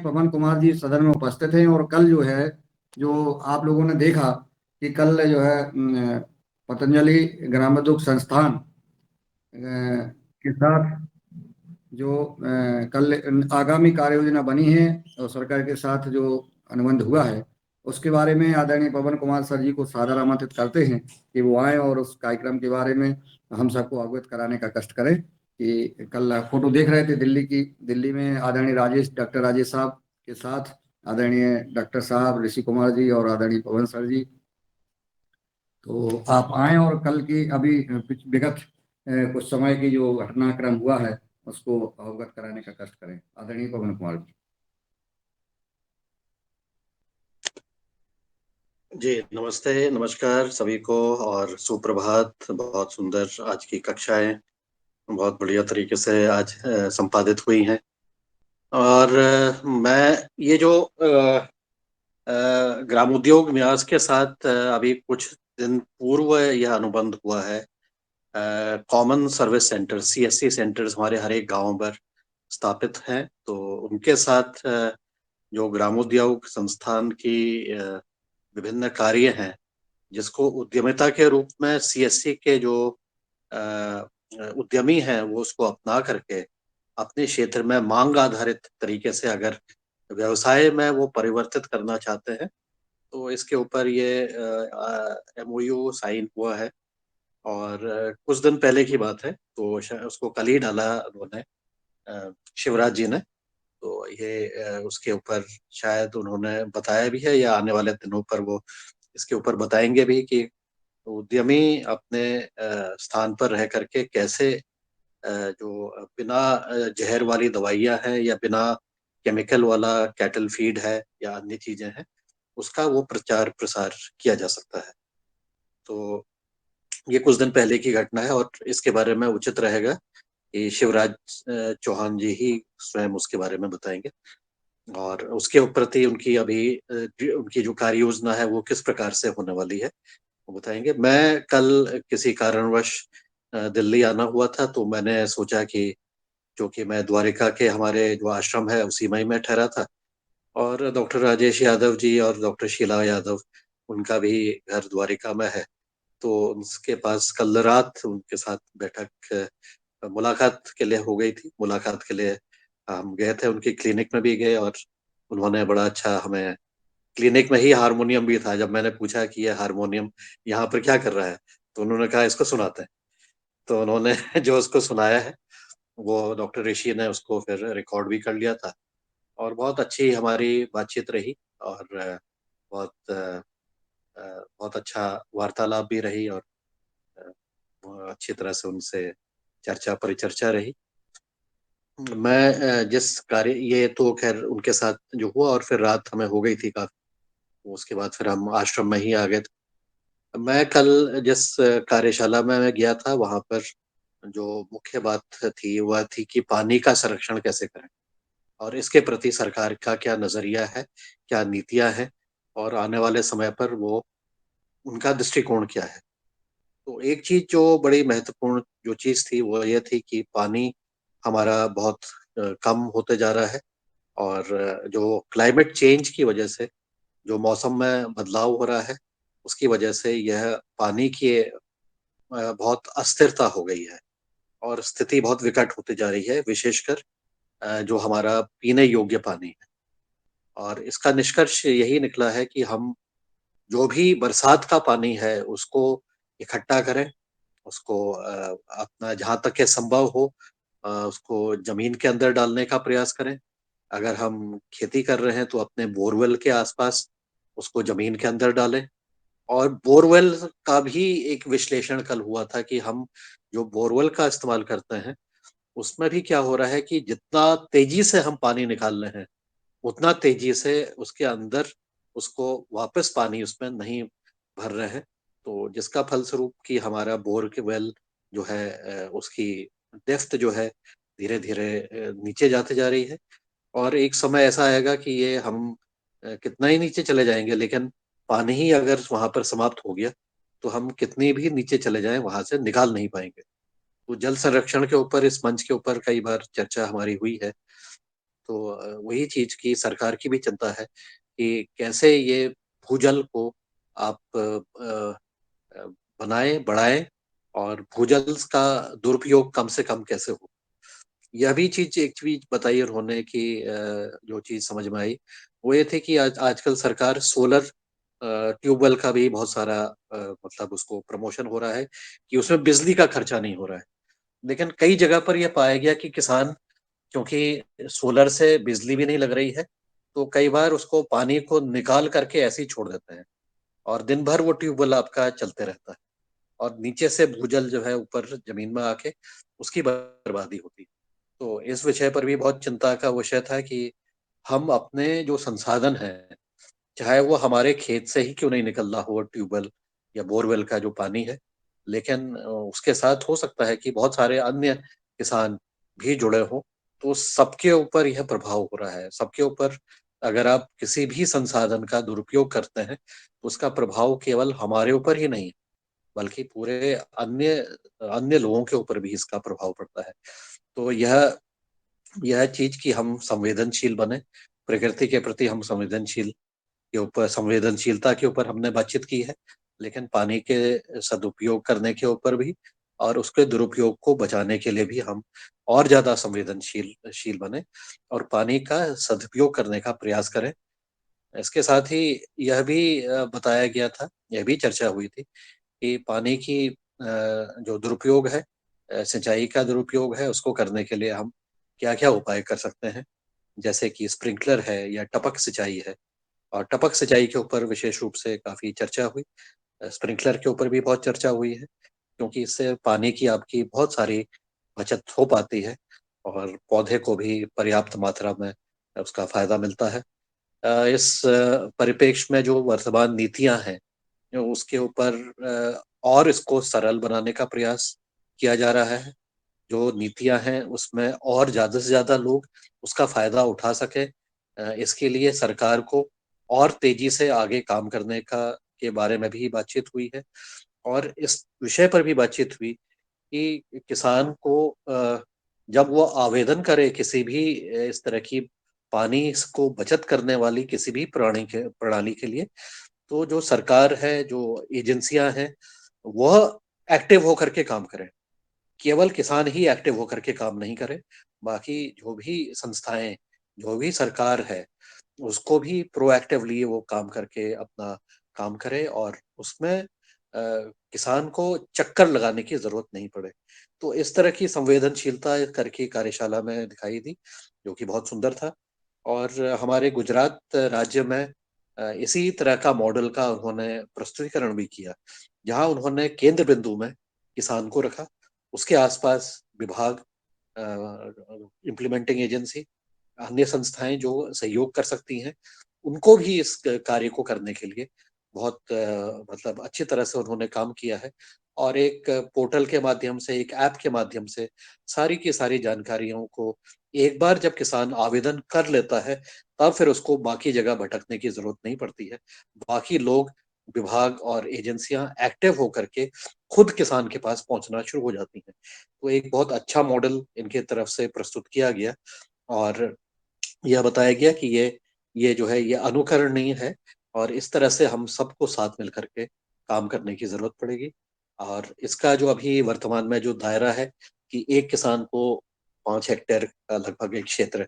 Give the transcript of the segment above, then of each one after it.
पवन कुमार जी सदन में उपस्थित हैं। और कल जो है, जो आप लोगों ने देखा कि कल जो है पतंजलि ग्रामोद्योग संस्थान के साथ जो कल आगामी कार्य योजना बनी है और सरकार के साथ जो अनुबंध हुआ है, उसके बारे में आदरणीय पवन कुमार सर जी को सादर आमंत्रित करते हैं कि वो आए और उस कार्यक्रम के बारे में हम सबको अवगत कराने का कष्ट करें। कि कल फोटो देख रहे थे दिल्ली में आदरणीय डॉक्टर राजेश साहब के साथ आदरणीय डॉक्टर साहब, ऋषि कुमार जी और आदरणीय पवन सर जी। तो आप आए और कल की अभी विगत कुछ समय की जो घटनाक्रम हुआ है उसको अवगत कराने का कष्ट करें। आदरणीय पवन कुमार जी। जी नमस्ते, नमस्कार सभी को और सुप्रभात। बहुत सुंदर आज की कक्षाएं बहुत बढ़िया तरीके से आज संपादित हुई हैं। और मैं ये जो ग्रामोद्योग न्यास के साथ अभी कुछ दिन पूर्व यह अनुबंध हुआ है। Common service centre CSC centres हमारे हर एक गांव पर स्थापित हैं। तो उनके साथ जो ग्रामोद्योग संस्थान की विभिन्न कार्य हैं, जिसको उद्यमिता के रूप में CSC के जो उद्यमी हैं वो उसको अपना करके अपने क्षेत्र में मांग आधारित तरीके से अगर व्यवसाय में वो परिवर्तित करना चाहते हैं तो इसके ऊपर ये MOU साइन हुआ है। और कुछ दिन पहले की बात है, तो उसको कल ही डाला उन्होंने, शिवराज जी ने। तो ये उसके ऊपर शायद उन्होंने बताया भी है या आने वाले दिनों पर वो इसके ऊपर बताएंगे भी कि उद्यमी अपने स्थान पर रह करके कैसे जो बिना जहर वाली दवाइयाँ हैं या बिना केमिकल वाला कैटल फीड है या अन्य चीजें हैं, उसका वो प्रचार प्रसार किया जा सकता है। तो ये कुछ दिन पहले की घटना है और इसके बारे में उचित रहेगा कि शिवराज चौहान जी ही स्वयं उसके बारे में बताएंगे और उसके प्रति उनकी अभी उनकी जो कार्य योजना है वो किस प्रकार से होने वाली है वो बताएंगे। मैं कल किसी कारणवश दिल्ली आना हुआ था, तो मैंने सोचा कि क्योंकि मैं द्वारिका के हमारे जो आश्रम है उसी में ही मैं ठहरा था और डॉक्टर राजेश यादव जी और डॉक्टर शीला यादव, उनका भी घर द्वारिका में है। तो उनके पास कल रात उनके साथ बैठक मुलाकात के लिए हो गई थी। मुलाकात के लिए हम गए थे, उनकी क्लिनिक में भी गए और उन्होंने बड़ा अच्छा हमें, क्लिनिक में ही हारमोनियम भी था। जब मैंने पूछा कि ये हारमोनियम यहाँ पर क्या कर रहा है, तो उन्होंने कहा इसको सुनाते हैं। तो उन्होंने जो उसको सुनाया है वो डॉक्टर ऋषि ने उसको फिर रिकॉर्ड भी कर लिया था और बहुत अच्छी हमारी बातचीत रही और बहुत अच्छा वार्तालाप भी रही और अच्छी तरह से उनसे चर्चा परिचर्चा रही। मैं जिस कार्य, ये तो खैर उनके साथ जो हुआ और फिर रात हमें हो गई थी काफी, उसके बाद फिर हम आश्रम में ही आ गए थे। मैं कल जिस कार्यशाला में मैं गया था वहां पर जो मुख्य बात थी वह थी कि पानी का संरक्षण कैसे करें और इसके प्रति सरकार का क्या नजरिया है, क्या नीतियां हैं और आने वाले समय पर वो उनका दृष्टिकोण क्या है। तो एक चीज जो बड़ी महत्वपूर्ण जो चीज थी वो ये थी कि पानी हमारा बहुत कम होते जा रहा है और जो क्लाइमेट चेंज की वजह से जो मौसम में बदलाव हो रहा है उसकी वजह से यह पानी की बहुत अस्थिरता हो गई है और स्थिति बहुत विकट होती जा रही है, विशेषकर जो हमारा पीने योग्य पानी है। और इसका निष्कर्ष यही निकला है कि हम जो भी बरसात का पानी है उसको इकट्ठा करें, उसको अपना जहाँ तक के संभव हो उसको जमीन के अंदर डालने का प्रयास करें। अगर हम खेती कर रहे हैं तो अपने बोरवेल के आसपास उसको जमीन के अंदर डालें। और बोरवेल का भी एक विश्लेषण कल हुआ था कि हम जो बोरवेल का इस्तेमाल करते हैं उसमें भी क्या हो रहा है कि जितना तेजी से हम पानी निकाल रहे हैं उतना तेजी से उसके अंदर उसको वापस पानी उसमें नहीं भर रहे हैं। तो जिसका फलस्वरूप कि हमारा बोर के वेल जो है उसकी डेप्थ जो है धीरे धीरे नीचे जाते जा रही है। और एक समय ऐसा आएगा कि ये हम कितना ही नीचे चले जाएंगे, लेकिन पानी ही अगर वहां पर समाप्त हो गया तो हम कितनी भी नीचे चले जाएं वहां से निकाल नहीं पाएंगे। तो जल संरक्षण के ऊपर इस मंच के ऊपर कई बार चर्चा हमारी हुई है। तो वही चीज की सरकार की भी चिंता है कि कैसे ये भूजल को आप अ, बनाए बढ़ाएं और भूजल का दुरुपयोग कम से कम कैसे हो। यह भी चीज एक चीज बताई उन्होंने कि जो चीज समझ में आई वो ये थे कि आजकल सरकार सोलर ट्यूबवेल का भी बहुत सारा मतलब उसको प्रमोशन हो रहा है कि उसमें बिजली का खर्चा नहीं हो रहा है। लेकिन कई जगह पर यह पाया गया कि किसान, क्योंकि सोलर से बिजली भी नहीं लग रही है, तो कई बार उसको पानी को निकाल करके ऐसे ही छोड़ देते हैं और दिन भर वो ट्यूबवेल आपका चलते रहता है और नीचे से भूजल जो है ऊपर जमीन में आके उसकी बर्बादी होती है। तो इस विषय पर भी बहुत चिंता का विषय था कि हम अपने जो संसाधन हैं, चाहे वो हमारे खेत से ही क्यों नहीं निकल रहा हो ट्यूबवेल या बोरवेल का जो पानी है, लेकिन उसके साथ हो सकता है कि बहुत सारे अन्य किसान भी जुड़े हों, तो सबके ऊपर यह प्रभाव हो रहा है। सबके ऊपर अगर आप किसी भी संसाधन का दुरुपयोग करते हैं, तो उसका प्रभाव केवल हमारे ऊपर ही नहीं, बल्कि पूरे अन्य अन्य लोगों के ऊपर भी इसका प्रभाव पड़ता है। तो यह चीज कि हम संवेदनशील बने, प्रकृति के प्रति हम संवेदनशीलता के ऊपर हमने बातचीत की है, लेकिन पानी के सदुपयोग करने के ऊपर भी और उसके दुरुपयोग को बचाने के लिए भी हम और ज्यादा संवेदनशील शील बने और पानी का सदुपयोग करने का प्रयास करें। इसके साथ ही यह भी बताया गया था, यह भी चर्चा हुई थी कि पानी की जो दुरुपयोग है, सिंचाई का दुरुपयोग है, उसको करने के लिए हम क्या क्या उपाय कर सकते हैं। जैसे कि स्प्रिंकलर है या टपक सिंचाई है, और टपक सिंचाई के ऊपर विशेष रूप से काफी चर्चा हुई। स्प्रिंकलर के ऊपर भी बहुत चर्चा हुई है, क्योंकि इससे पानी की आपकी बहुत सारी बचत हो पाती है और पौधे को भी पर्याप्त मात्रा में उसका फायदा मिलता है। इस परिप्रेक्ष्य में जो वर्तमान नीतियां हैं, उसके ऊपर और इसको सरल बनाने का प्रयास किया जा रहा है। जो नीतियां हैं उसमें और ज्यादा से ज्यादा लोग उसका फायदा उठा सके, इसके लिए सरकार को और तेजी से आगे काम करने का के बारे में भी बातचीत हुई है। और इस विषय पर भी बातचीत हुई कि किसान को जब वो आवेदन करे किसी भी इस तरह की पानी को बचत करने वाली किसी भी प्रणाली के लिए, तो जो सरकार है, जो एजेंसियां हैं, वह एक्टिव होकर के काम करें। केवल किसान ही एक्टिव होकर के काम नहीं करे, बाकी जो भी संस्थाएं, जो भी सरकार है, उसको भी प्रोएक्टिवली वो काम करके अपना काम करे और उसमें किसान को चक्कर लगाने की जरूरत नहीं पड़े। तो इस तरह की संवेदनशीलता करके कार्यशाला में दिखाई दी, जो कि बहुत सुंदर था। और हमारे गुजरात राज्य में इसी तरह का मॉडल का उन्होंने प्रस्तुतिकरण भी किया, जहां उन्होंने केंद्र बिंदु में किसान को रखा, उसके आसपास विभाग, इम्प्लीमेंटिंग एजेंसी, अन्य संस्थाएं जो सहयोग कर सकती हैं, उनको भी इस कार्य को करने के लिए बहुत मतलब अच्छी तरह से उन्होंने काम किया है। और एक पोर्टल के माध्यम से, एक ऐप के माध्यम से सारी की सारी जानकारियों को एक बार जब किसान आवेदन कर लेता है, तब फिर उसको बाकी जगह भटकने की जरूरत नहीं पड़ती है। बाकी लोग, विभाग और एजेंसियां एक्टिव होकर के खुद किसान के पास पहुंचना शुरू हो जाती हैं। तो एक बहुत अच्छा मॉडल इनके तरफ से प्रस्तुत किया गया और यह बताया गया कि ये जो है ये अनुकरणीय है और इस तरह से हम सबको साथ मिल करके काम करने की जरूरत पड़ेगी। और इसका जो अभी वर्तमान में जो दायरा है कि एक किसान को 5 हेक्टेयर का लगभग एक क्षेत्र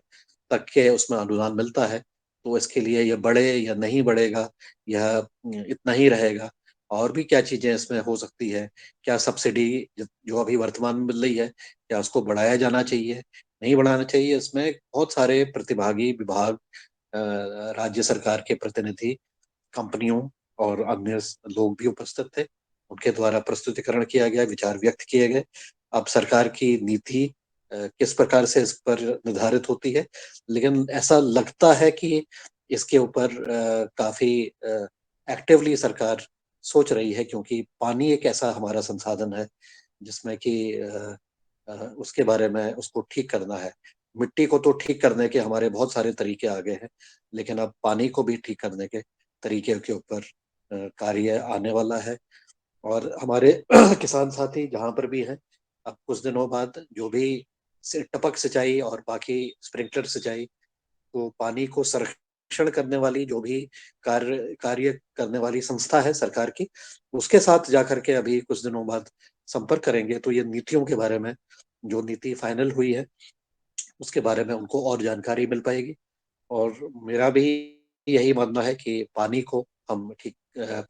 तक के उसमें अनुदान मिलता है, तो इसके लिए यह बढ़े या नहीं बढ़ेगा, यह इतना ही रहेगा, और भी क्या चीजें इसमें हो सकती है, क्या सब्सिडी जो अभी वर्तमान में मिल रही है, क्या उसको बढ़ाया जाना चाहिए, नहीं बढ़ाना चाहिए। इसमें बहुत सारे प्रतिभागी विभाग, राज्य सरकार के प्रतिनिधि, कंपनियों और अन्य लोग भी उपस्थित थे। उनके द्वारा प्रस्तुतिकरण किया गया, विचार व्यक्त किए गए। अब सरकार की नीति किस प्रकार से इस पर निर्धारित होती है, लेकिन ऐसा लगता है कि इसके ऊपर काफी एक्टिवली सरकार सोच रही है, क्योंकि पानी एक ऐसा हमारा संसाधन है जिसमें कि उसके बारे में उसको ठीक करना है। मिट्टी को तो ठीक करने के हमारे बहुत सारे तरीके आ गए हैं, लेकिन अब पानी को भी ठीक करने के तरीके के ऊपर कार्य आने वाला है। और हमारे किसान साथी जहां पर भी हैं, अब कुछ दिनों बाद जो भी टपक सिंचाई और बाकी स्प्रिंकलर सिंचाई तो पानी को संरक्षण करने वाली जो भी कार्य करने वाली संस्था है सरकार की, उसके साथ जाकर के अभी कुछ दिनों बाद संपर्क करेंगे, तो ये नीतियों के बारे में, जो नीति फाइनल हुई है उसके बारे में उनको और जानकारी मिल पाएगी। और मेरा भी यही मानना है कि पानी को हम ठीक,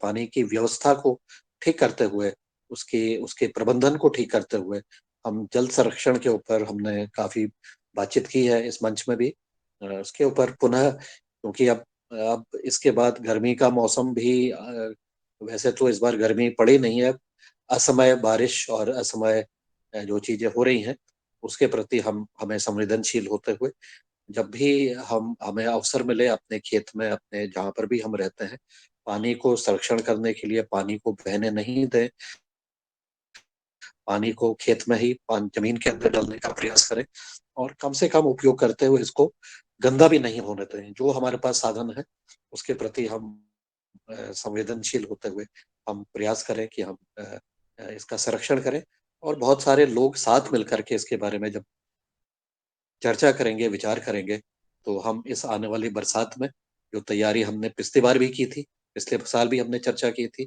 पानी की व्यवस्था को ठीक करते हुए, उसके उसके प्रबंधन को ठीक करते हुए, हम जल संरक्षण के ऊपर हमने काफी बातचीत की है इस मंच में भी। उसके ऊपर पुनः, क्योंकि अब इसके बाद गर्मी का मौसम भी, वैसे तो इस बार गर्मी पड़ी नहीं है, असमय बारिश और असमय जो चीजें हो रही हैं उसके प्रति हमें संवेदनशील होते हुए, जब भी हमें अवसर मिले अपने खेत में, अपने जहां पर भी हम रहते हैं, पानी को संरक्षण करने के लिए, पानी को बहने नहीं दें, पानी को खेत में ही जमीन के अंदर डालने का प्रयास करें, और कम से कम उपयोग करते हुए इसको गंदा भी नहीं होने दें। जो हमारे पास साधन है उसके प्रति हम संवेदनशील होते हुए हम प्रयास करें कि हम इसका संरक्षण करें। और बहुत सारे लोग साथ मिलकर के इसके बारे में जब चर्चा करेंगे, विचार करेंगे, तो हम इस आने वाली बरसात में जो तैयारी हमने पिछली बार भी की थी, पिछले साल भी हमने चर्चा की थी,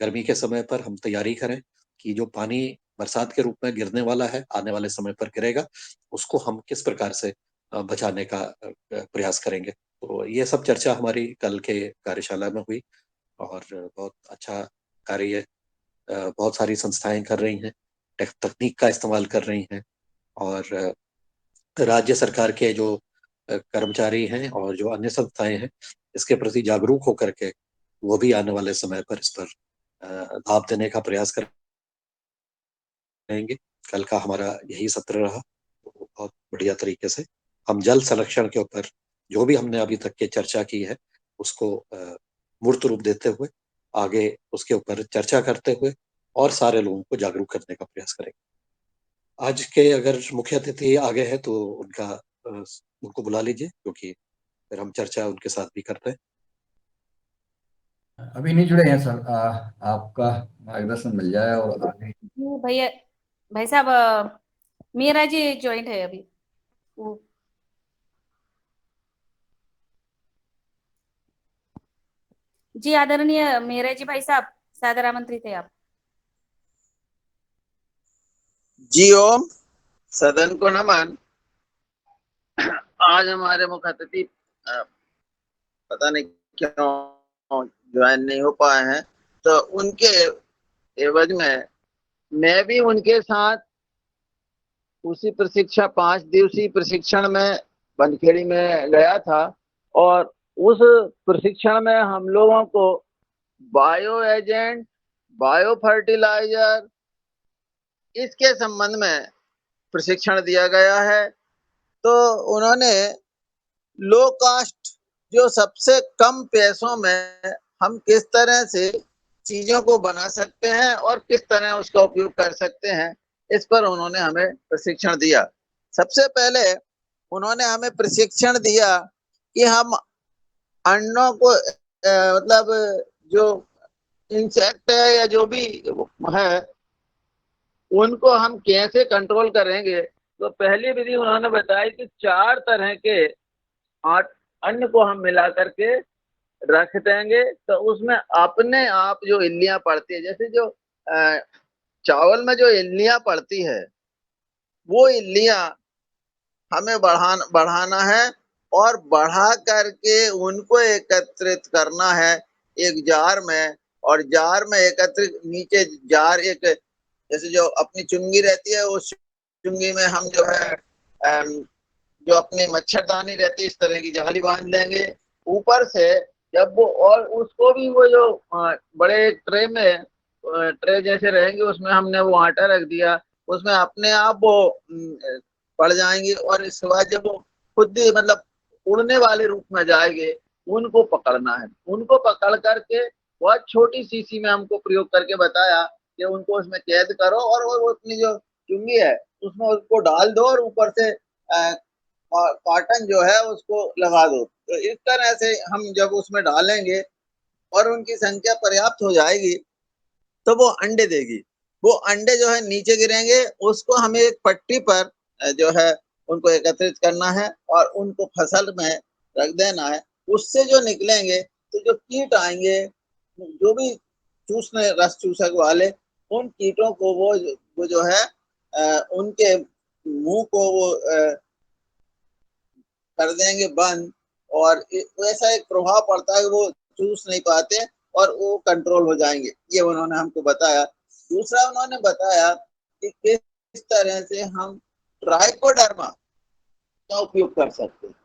गर्मी के समय पर हम तैयारी करें कि जो पानी बरसात के रूप में गिरने वाला है, आने वाले समय पर गिरेगा, उसको हम किस प्रकार से बचाने का प्रयास करेंगे। तो ये सब चर्चा हमारी कल के कार्यशाला में हुई, और बहुत अच्छा कार्य बहुत सारी संस्थाएं कर रही हैं, तकनीक का इस्तेमाल कर रही हैं, और राज्य सरकार के जो कर्मचारी हैं और जो अन्य संस्थाएं हैं, इसके प्रति जागरूक होकर के वो भी आने वाले समय पर इस पर लाभ देने का प्रयास करेंगे। कल का हमारा यही सत्र रहा, तो बहुत बढ़िया तरीके से हम जल संरक्षण के ऊपर जो भी हमने अभी तक के चर्चा की है उसको मूर्त रूप देते हुए आगे उसके ऊपर चर्चा करते हुए और सारे लोगों को जागरूक करने का प्रयास करेंगे। आज के अगर मुख्य अतिथि आ गए हैं तो उनको बुला लीजिए, क्योंकि फिर हम चर्चा उनके साथ भी करते हैं। अभी नहीं जुड़े हैं सर, आपका मार्गदर्शन मिल जाए और आगे। जी भैया, भाई साहब, मीरा जी ज्वाइंट है अभी वो। जी आदरणीय मीरा जी भाई साहब, सादर आमंत्रित है आप। जी ओम, सदन को नमन। आज हमारे मुख्य अतिथि पता नहीं क्यों ज्वाइन नहीं हो पाए हैं, तो उनके एवज में मैं भी उनके साथ उसी प्रशिक्षण 5 दिवसीय प्रशिक्षण में बनखेड़ी में गया था, और उस प्रशिक्षण में हम लोगों को बायो एजेंट, बायो फर्टिलाइजर, इसके संबंध में प्रशिक्षण दिया गया है। तो उन्होंने लो कास्ट, जो सबसे कम पैसों में हम किस तरह से चीजों को बना सकते हैं और किस तरह उसका उपयोग कर सकते हैं, इस पर उन्होंने हमें प्रशिक्षण दिया। सबसे पहले उन्होंने हमें प्रशिक्षण दिया कि हम अंडों को मतलब जो इंसेक्ट है या जो भी है उनको हम कैसे कंट्रोल करेंगे। तो पहली विधि उन्होंने बताई कि 4 तरह के अन्न को हम मिला करके रख देंगे, तो उसमें अपने आप जो इल्लियां पड़ती है, जैसे जो चावल में जो इल्लियां पड़ती है, वो इल्लियां हमें बढ़ाना है और बढ़ा करके उनको एकत्रित करना है एक जार में। और जार में एकत्रित, नीचे जार एक जैसे जो अपनी चुंगी रहती है, उस चुंगी में हम जो है जो अपनी मच्छरदानी रहती है, इस तरह की जाली बांध लेंगे ऊपर से। जब वो, और उसको भी वो जो बड़े ट्रे में, ट्रे जैसे रहेंगे, उसमें हमने वो आटा रख दिया, उसमें अपने आप वो पड़ जाएंगे। और इसके बाद जब वो खुद ही मतलब उड़ने वाले रूप में जाएंगे, उनको पकड़ना है। उनको पकड़ करके बहुत छोटी शीशी में हमको प्रयोग करके बताया कि उनको उसमें कैद करो और वो अपनी जो चुंगी है उसमें उसको डाल दो और ऊपर से कॉटन जो है उसको लगा दो। तो इस तरह से हम जब उसमें डालेंगे और उनकी संख्या पर्याप्त हो जाएगी तो वो अंडे देगी। वो अंडे जो है नीचे गिरेंगे, उसको हमें एक पट्टी पर जो है उनको एकत्रित करना है और उनको फसल में रख देना है। उससे जो निकलेंगे तो जो कीट आएंगे, जो भी चूसने रस चूसक वाले, उन कीटों को वो जो है उनके मुंह को वो कर देंगे बंद, और वैसा एक प्रभाव पड़ता है कि वो चूस नहीं पाते और वो कंट्रोल हो जाएंगे। ये उन्होंने हमको बताया। दूसरा उन्होंने बताया कि किस तरह से हम ट्राइकोडर्मा का उपयोग कर सकते हैं।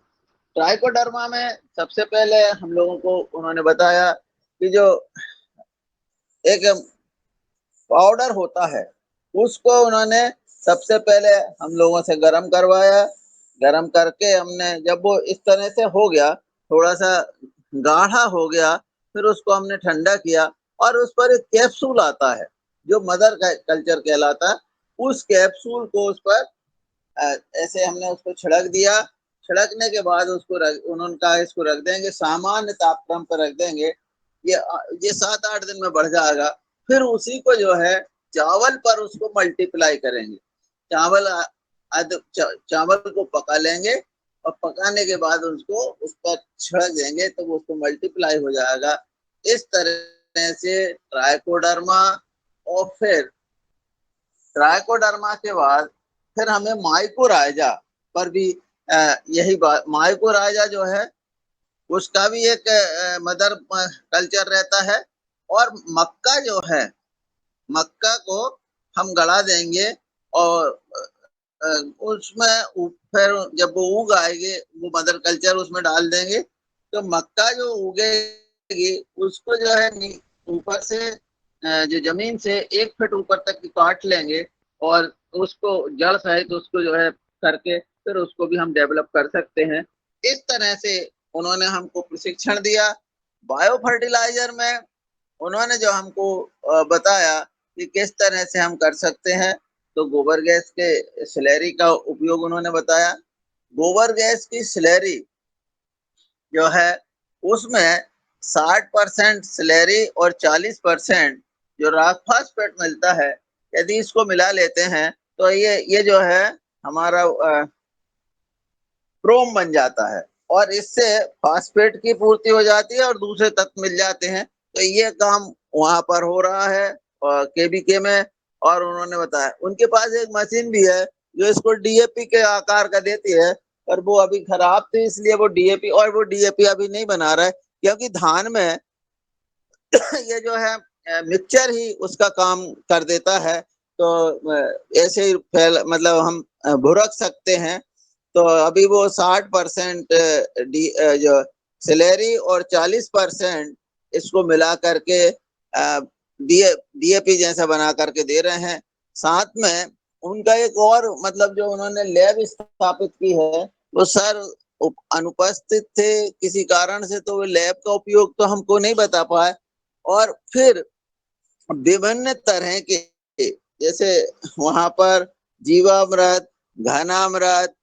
ट्राइकोडर्मा में सबसे पहले हम लोगों को उन्होंने बताया कि जो एक पाउडर होता है उसको उन्होंने सबसे पहले हम लोगों से गर्म करवाया। गर्म करके हमने, जब वो इस तरह से हो गया, थोड़ा सा गाढ़ा हो गया, फिर उसको हमने ठंडा किया और उस पर एक कैप्सूल आता है जो मदर कल्चर कहलाता है। उस कैप्सूल को उस पर ऐसे हमने उसको छिड़क दिया। छिड़कने के बाद उसको उन्होंने कहा इसको रख देंगे, सामान्य तापक्रम पर रख देंगे। ये 7-8 दिन में बढ़ जाएगा। फिर उसी को जो है चावल पर उसको मल्टीप्लाई करेंगे। चावल को पका लेंगे और पकाने के बाद उसको उस पर छिड़क देंगे तो वो उसको मल्टीप्लाई हो जाएगा। इस तरह से ट्राइकोडर्मा, और फिर ट्राइकोडर्मा के बाद फिर हमें माइकोराइजा पर भी यही बात, माइकोराइजा जो है उसका भी एक मदर कल्चर रहता है। और मक्का जो है, मक्का को हम गड़ा देंगे और उसमें फिर जब वो उग आएगी वो मदर कल्चर उसमें डाल देंगे। तो मक्का जो उगेगी उसको जो है ऊपर से जो जमीन से 1 फीट ऊपर तक की काट लेंगे और उसको जड़ सहित उसको जो है करके फिर उसको भी हम डेवलप कर सकते हैं। इस तरह से उन्होंने हमको प्रशिक्षण दिया। बायो फर्टिलाइजर में उन्होंने जो हमको बताया कि किस तरह से हम कर सकते हैं, तो गोबर गैस के स्लैरी का उपयोग उन्होंने बताया। गोबर गैस की स्लैरी जो है उसमें 60% स्लैरी और 40% जो रॉक फास्फेट मिलता है, यदि इसको मिला लेते हैं तो ये जो है हमारा क्रोम बन जाता है और इससे फास्फेट की पूर्ति हो जाती है और दूसरे तत्व मिल जाते हैं। तो ये काम वहां पर हो रहा है केबीके में। और उन्होंने बताया उनके पास एक मशीन भी है जो इसको डीएपी के आकार का देती है, पर वो अभी खराब थी इसलिए वो डीएपी अभी नहीं बना रहा है, क्योंकि धान में ये जो है मिक्सचर ही उसका काम कर देता है। तो ऐसे ही मतलब हम भुरक सकते हैं। तो अभी वो 60% जो सैलरी और 40% इसको मिला करके डीएपी जैसा बना करके दे रहे हैं। साथ में उनका एक और मतलब जो उन्होंने लैब स्थापित की है, वो सर अनुपस्थित थे किसी कारण से, तो वो लैब का उपयोग तो हमको नहीं बता पाए। और फिर विभिन्न तरह के, जैसे वहां पर जीवामृत, घनामृत,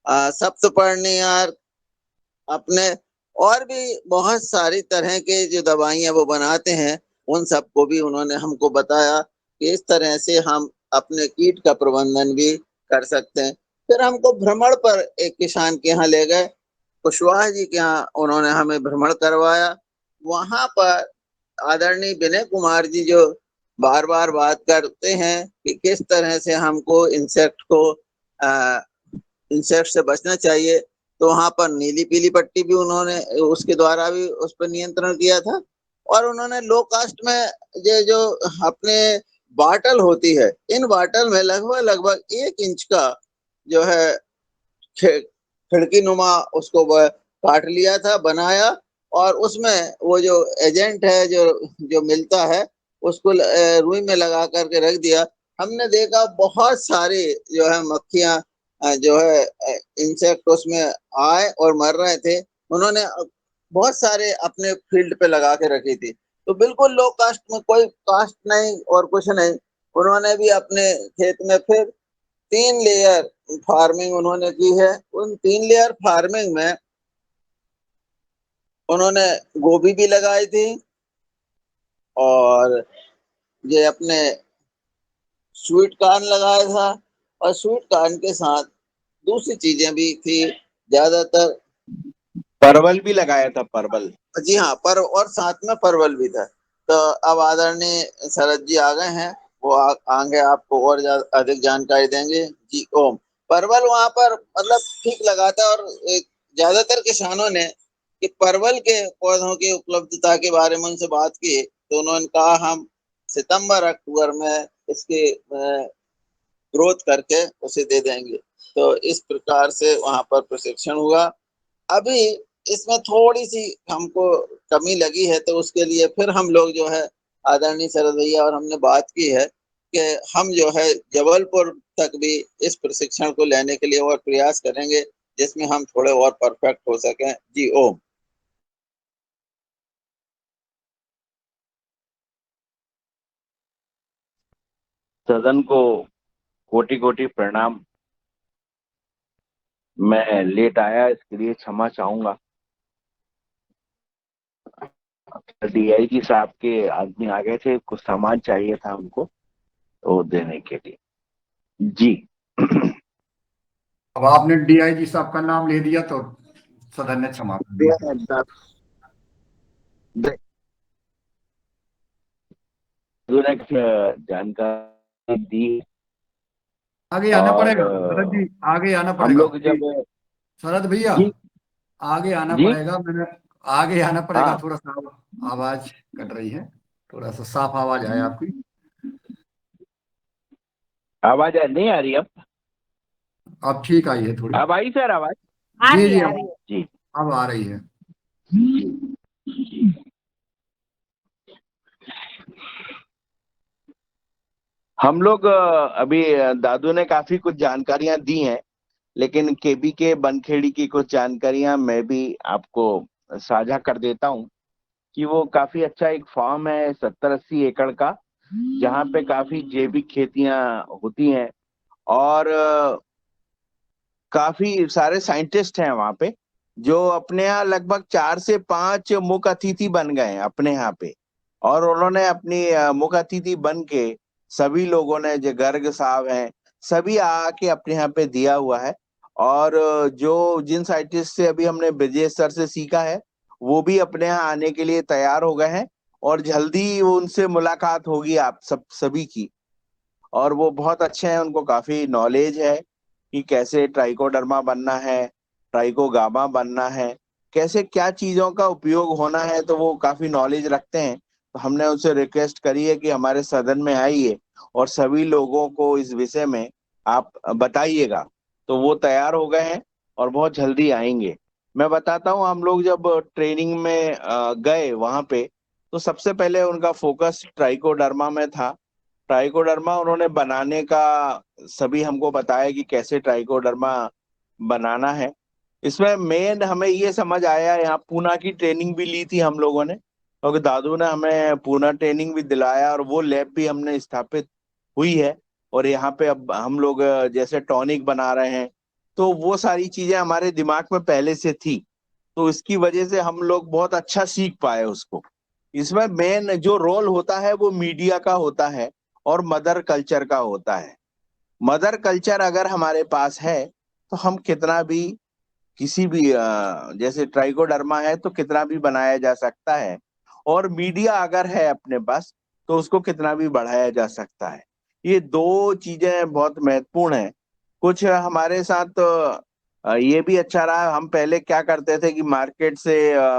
सप्तपर्णियार, अपने और भी बहुत सारी तरह के जो दवाइयां वो बनाते हैं, उन सबको भी उन्होंने हमको बताया कि इस तरह से हम अपने कीट का प्रबंधन भी कर सकते हैं। फिर हमको भ्रमण पर एक किसान के यहाँ ले गए, कुशवाहा जी के यहाँ उन्होंने हमें भ्रमण करवाया। वहां पर आदरणीय विनय कुमार जी जो बार बार बात करते हैं कि किस तरह से हमको इंसेक्ट से बचना चाहिए, तो वहां पर नीली पीली पट्टी भी उन्होंने उसके द्वारा भी उस पर नियंत्रण किया था। और उन्होंने लो कास्ट में ये जो अपने बाटल होती है, इन बाटल में लगभग लगभग 1 इंच का जो है खिड़की नुमा उसको काट लिया था, बनाया, और उसमें वो जो एजेंट है जो जो मिलता है उसको रुई में लगा करके रख दिया। हमने देखा बहुत सारी जो है मक्खियां जो है इंसेक्ट उसमें आए और मर रहे थे। उन्होंने बहुत सारे अपने फील्ड पे लगा के रखी थी। तो बिल्कुल लो कास्ट में, कोई कास्ट नहीं और कुछ नहीं। उन्होंने भी अपने खेत में फिर 3 लेयर फार्मिंग उन्होंने की है। उन 3 लेयर फार्मिंग में उन्होंने गोभी भी लगाई थी और ये अपने स्वीट कॉर्न लगाया था, और स्वीट कॉर्न के साथ दूसरी चीजें भी थी। ज्यादातर परवल भी लगाया था, परवल। जी हाँ, पर और साथ में परवल भी था। तो अब आदरणीय शरद जी आ गए हैं, वो आगे आपको और ज्यादा अधिक जानकारी देंगे। जी ओम। परवल वहां पर मतलब ठीक लगा था, और ज्यादातर किसानों ने कि परवल के पौधों की उपलब्धता के बारे में उनसे बात की, तो उन्होंने कहा हम सितंबर अक्टूबर में इसके ग्रोथ करके उसे दे देंगे। तो इस प्रकार से वहां पर प्रशिक्षण हुआ। अभी इसमें थोड़ी सी हमको कमी लगी है, तो उसके लिए फिर हम लोग जो है आदरणीय शरद भैया और हमने बात की है कि हम जो है जबलपुर तक भी इस प्रशिक्षण को लेने के लिए और प्रयास करेंगे, जिसमें हम थोड़े और परफेक्ट हो सकें। जी ओम। सदन को कोटि कोटि प्रणाम। मैं लेट आया, इसके लिए क्षमा चाहूंगा। डीआईजी साहब के आदमी आ गए थे, कुछ सामान चाहिए था हमको, तो देने के लिए। जी। अब आपने डीआईजी साहब का नाम ले दिया तो सदन ने क्षमा कर दी। जानकारी दी। आगे आना और पड़ेगा शरद जी, आगे आना हम पड़ेगा लोग जब। शरद भैया, जी आगे आना जी। पड़ेगा। मैंने आगे आना पड़ेगा, हाँ, थोड़ा सा आवाज कट रही है, थोड़ा सा साफ आवाज आए आपकी। आवाज नहीं आ रही अब? अब ठीक आई है थोड़ी। अब आई सर आवाज? आ जी रही जी, है, आ रही अब है। जी। अब आ रही है। हम लोग अभी दादू ने काफी कुछ जानकारियां दी हैं, लेकिन केबी के बनखेड़ी की कुछ जानकारियां मैं भी आपको साझा कर देता हूं कि वो काफी अच्छा एक फार्म है 70-80 एकड़ का, जहां पे काफी जैविक खेतियां होती हैं। और काफी सारे साइंटिस्ट हैं वहां पे, जो अपने यहाँ लगभग 4 से 5 मुख्य अतिथि बन गए हैं अपने यहाँ पे। और उन्होंने अपनी मुख्य अतिथि बन के सभी लोगों ने, जो गर्ग साहब हैं, सभी आके अपने यहाँ पे दिया हुआ है। और जो जिन साइंटिस्ट से अभी हमने ब्रजेश सर से सीखा है, वो भी अपने यहाँ आने के लिए तैयार हो गए हैं। और जल्दी उनसे मुलाकात होगी आप सभी की। और वो बहुत अच्छे हैं, उनको काफी नॉलेज है कि कैसे ट्राइकोडर्मा बनना है, ट्राइकोगामा बनना है, कैसे क्या चीजों का उपयोग होना है, तो वो काफी नॉलेज रखते हैं। तो हमने उनसे रिक्वेस्ट करी है कि हमारे सदन में आइए और सभी लोगों को इस विषय में आप बताइएगा। तो वो तैयार हो गए हैं और बहुत जल्दी आएंगे। मैं बताता हूँ, हम लोग जब ट्रेनिंग में गए वहां पे, तो सबसे पहले उनका फोकस ट्राइकोडर्मा में था। ट्राइकोडर्मा उन्होंने बनाने का सभी हमको बताया कि कैसे ट्राइकोडर्मा बनाना है। इसमें मेन हमें ये समझ आया, यहाँ पूना की ट्रेनिंग भी ली थी हम लोगों ने, क्योंकि दादू ने हमें पूना ट्रेनिंग भी दिलाया, और वो लैब भी हमने स्थापित हुई है। और यहाँ पे अब हम लोग जैसे टॉनिक बना रहे हैं, तो वो सारी चीजें हमारे दिमाग में पहले से थी। तो इसकी वजह से हम लोग बहुत अच्छा सीख पाए उसको। इसमें मेन जो रोल होता है वो मीडिया का होता है और मदर कल्चर का होता है। मदर कल्चर अगर हमारे पास है, तो हम कितना भी, किसी भी जैसे ट्राइकोडर्मा है तो कितना भी बनाया जा सकता है। और मीडिया अगर है अपने पास, तो उसको कितना भी बढ़ाया जा सकता है। ये दो चीजें बहुत महत्वपूर्ण हैं। कुछ हमारे साथ ये भी अच्छा रहा, हम पहले क्या करते थे कि मार्केट से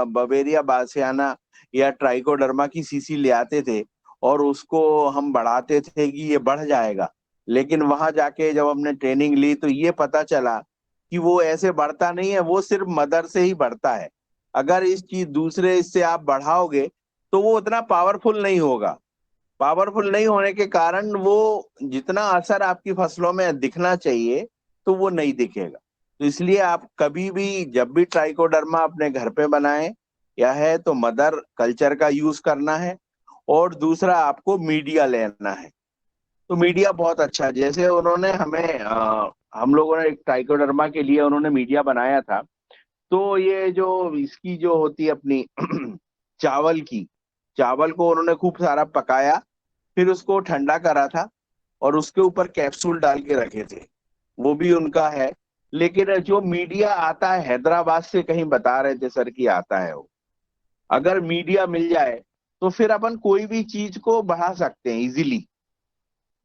बवेरिया बासियाना या ट्राइकोडर्मा की सीसी ले आते थे, और उसको हम बढ़ाते थे कि ये बढ़ जाएगा। लेकिन वहां जाके जब हमने ट्रेनिंग ली, तो ये पता चला कि वो ऐसे बढ़ता नहीं है, वो सिर्फ मदर से ही बढ़ता है। अगर इस चीज दूसरे इससे आप बढ़ाओगे, तो वो उतना पावरफुल नहीं होगा। पावरफुल नहीं होने के कारण वो जितना असर आपकी फसलों में दिखना चाहिए, तो वो नहीं दिखेगा। तो इसलिए आप कभी भी जब भी ट्राइकोडर्मा अपने घर पे बनाएं, या है तो मदर कल्चर का यूज करना है। और दूसरा, आपको मीडिया लेना है। तो मीडिया बहुत अच्छा, जैसे उन्होंने हमें हम लोगों ने एक ट्राइकोडर्मा के लिए उन्होंने मीडिया बनाया था। तो ये जो इसकी जो होती है अपनी चावल की, चावल को उन्होंने खूब सारा पकाया, फिर उसको ठंडा करा था, और उसके ऊपर कैप्सूल डाल के रखे थे। वो भी उनका है। लेकिन जो मीडिया आता है हैदराबाद से, कहीं बता रहे थे सर कि आता है वो, अगर मीडिया मिल जाए तो फिर अपन कोई भी चीज को बढ़ा सकते हैं इजीली।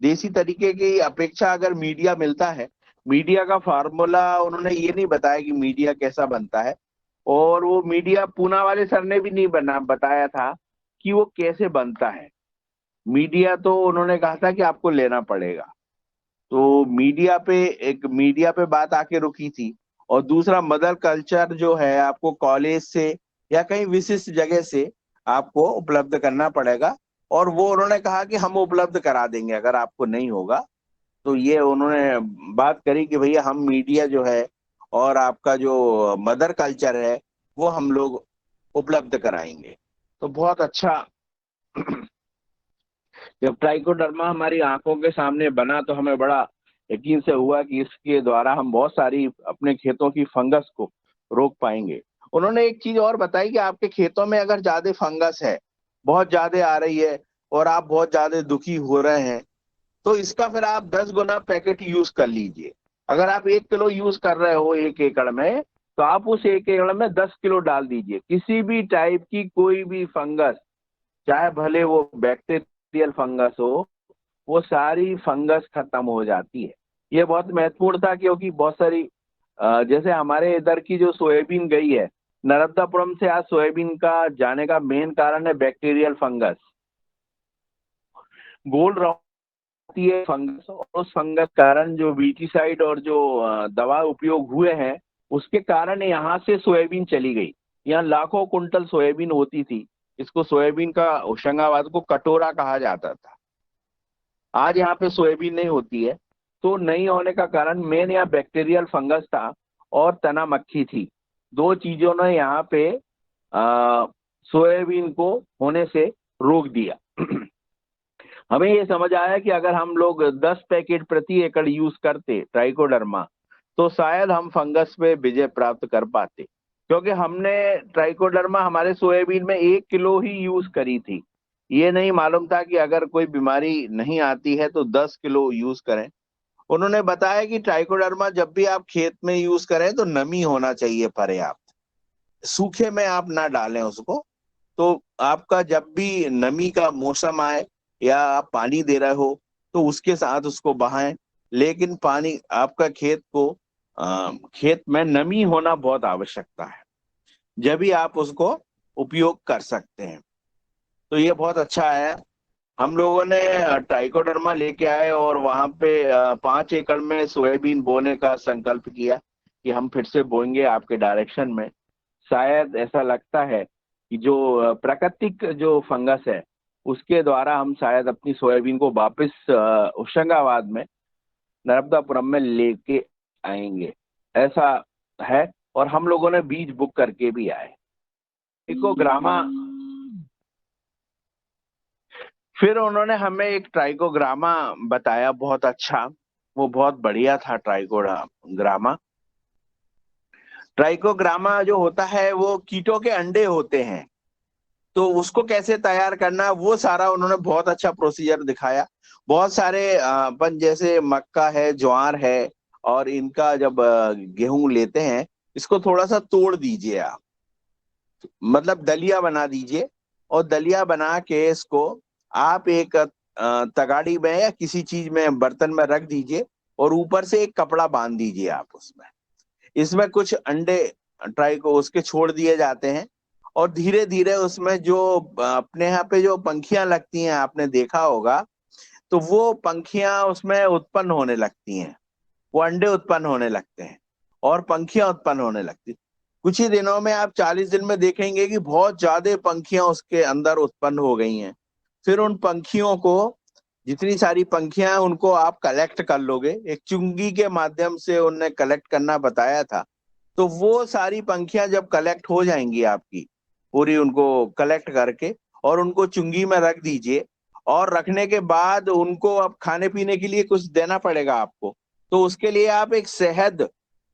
देसी तरीके की अपेक्षा अगर मीडिया मिलता है, मीडिया का फार्मूला उन्होंने ये नहीं बताया कि मीडिया कैसा बनता है, और वो मीडिया पूना वाले सर ने भी नहीं बताया था कि वो कैसे बनता है। मीडिया तो उन्होंने कहा था कि आपको लेना पड़ेगा। तो मीडिया पे बात आके रुकी थी। और दूसरा, मदर कल्चर जो है आपको कॉलेज से या कहीं विशिष्ट जगह से आपको उपलब्ध करना पड़ेगा, और वो उन्होंने कहा कि हम उपलब्ध करा देंगे अगर आपको नहीं होगा। तो ये उन्होंने बात करी कि भैया हम मीडिया जो है और आपका जो मदर कल्चर है वो हम लोग उपलब्ध कराएंगे। तो बहुत अच्छा। जब ट्राइकोडर्मा हमारी आंखों के सामने बना तो हमें बड़ा यकीन से हुआ कि इसके द्वारा हम बहुत सारी अपने खेतों की फंगस को रोक पाएंगे। उन्होंने एक चीज और बताई कि आपके खेतों में अगर ज्यादा फंगस है, बहुत ज्यादा आ रही है और आप बहुत ज्यादा दुखी हो रहे हैं, तो इसका फिर आप 10 गुना पैकेट यूज कर लीजिए। अगर आप 1 किलो यूज कर रहे हो 1 एकड़ में, तो आप उस 1 एकड़ में 10 किलो डाल दीजिए। किसी भी टाइप की कोई भी फंगस, चाहे भले वो बैक्टीरियल फंगस हो, वो सारी फंगस खत्म हो जाती है। ये बहुत महत्वपूर्ण था, क्योंकि बहुत सारी जैसे हमारे इधर की जो सोयाबीन गई है, नर्मदापुरम से आज सोयाबीन का जाने का मेन कारण है बैक्टीरियल फंगस। गोल रहती है फंगस, और उस फंगस कारण जो वीटीसाइड और जो दवा उपयोग हुए हैं, उसके कारण यहाँ से सोयाबीन चली गई। यहाँ लाखों कुंटल सोयाबीन होती थी। इसको सोयाबीन का, होशंगाबाद को कटोरा कहा जाता था। आज यहाँ पे सोयाबीन नहीं होती है। तो नहीं होने का कारण मेन यहाँ बैक्टीरियल फंगस था और तना मक्खी थी। दो चीजों ने यहाँ पे सोयाबीन को होने से रोक दिया। हमें ये समझ आया कि अगर हम लोग 10 पैकेट प्रति एकड़ यूज करते ट्राइकोडर्मा, तो शायद हम फंगस पे विजय प्राप्त कर पाते, क्योंकि हमने ट्राइकोडर्मा हमारे सोयाबीन में 1 किलो ही यूज करी थी। ये नहीं मालूम था कि अगर कोई बीमारी नहीं आती है तो 10 किलो यूज करें। उन्होंने बताया कि ट्राइकोडर्मा जब भी आप खेत में यूज करें तो नमी होना चाहिए पर्याप्त, सूखे में आप ना डालें उसको। तो आपका जब भी नमी का मौसम आए या आप पानी दे रहे हो तो उसके साथ उसको बहाएं, लेकिन पानी आपका खेत में नमी होना बहुत आवश्यकता है, जब भी आप उसको उपयोग कर सकते हैं। तो ये बहुत अच्छा है। हम लोगों ने ट्राइकोडर्मा लेके आए और वहां पे 5 एकड़ में सोयाबीन बोने का संकल्प किया कि हम फिर से बोएंगे आपके डायरेक्शन में। शायद ऐसा लगता है कि जो प्राकृतिक जो फंगस है उसके द्वारा हम शायद अपनी सोयाबीन को वापस होशंगाबाद में, नर्मदापुरम में लेके आएंगे, ऐसा है। और हम लोगों ने बीज बुक करके भी आए। ट्राइकोग्रामा, फिर उन्होंने हमें एक ट्राइकोग्रामा बताया, बहुत अच्छा, वो बहुत बढ़िया था ट्राइकोग्रामा। ट्राइकोग्रामा जो होता है वो कीटों के अंडे होते हैं, तो उसको कैसे तैयार करना वो सारा उन्होंने बहुत अच्छा प्रोसीजर दिखाया। बहुत सारे अपन जैसे मक्का है, ज्वार है, और इनका जब गेहूं लेते हैं, इसको थोड़ा सा तोड़ दीजिए आप, मतलब दलिया बना दीजिए, और दलिया बना के इसको आप एक तगाड़ी में या किसी चीज में, बर्तन में रख दीजिए, और ऊपर से एक कपड़ा बांध दीजिए आप उसमें। इसमें कुछ अंडे ट्राई को उसके छोड़ दिए जाते हैं, और धीरे धीरे उसमें जो अपने यहाँ पे जो पंखियां लगती हैं, आपने देखा होगा, तो वो पंखियां उसमें उत्पन्न होने लगती हैं, वो अंडे उत्पन्न होने लगते हैं और पंखियां उत्पन्न होने लगती। कुछ ही दिनों में आप 40 दिन में देखेंगे कि बहुत ज्यादा पंखियां उसके अंदर उत्पन्न हो गई हैं। फिर उन पंखियों को, जितनी सारी पंखियां हैं, उनको आप कलेक्ट कर लोगे। एक चुंगी के माध्यम से उनने कलेक्ट करना बताया था। तो वो सारी पंखियां जब कलेक्ट हो जाएंगी आपकी पूरी, उनको कलेक्ट करके और उनको चुंगी में रख दीजिए, और रखने के बाद उनको अब खाने पीने के लिए कुछ देना पड़ेगा आपको। तो उसके लिए आप एक शहद,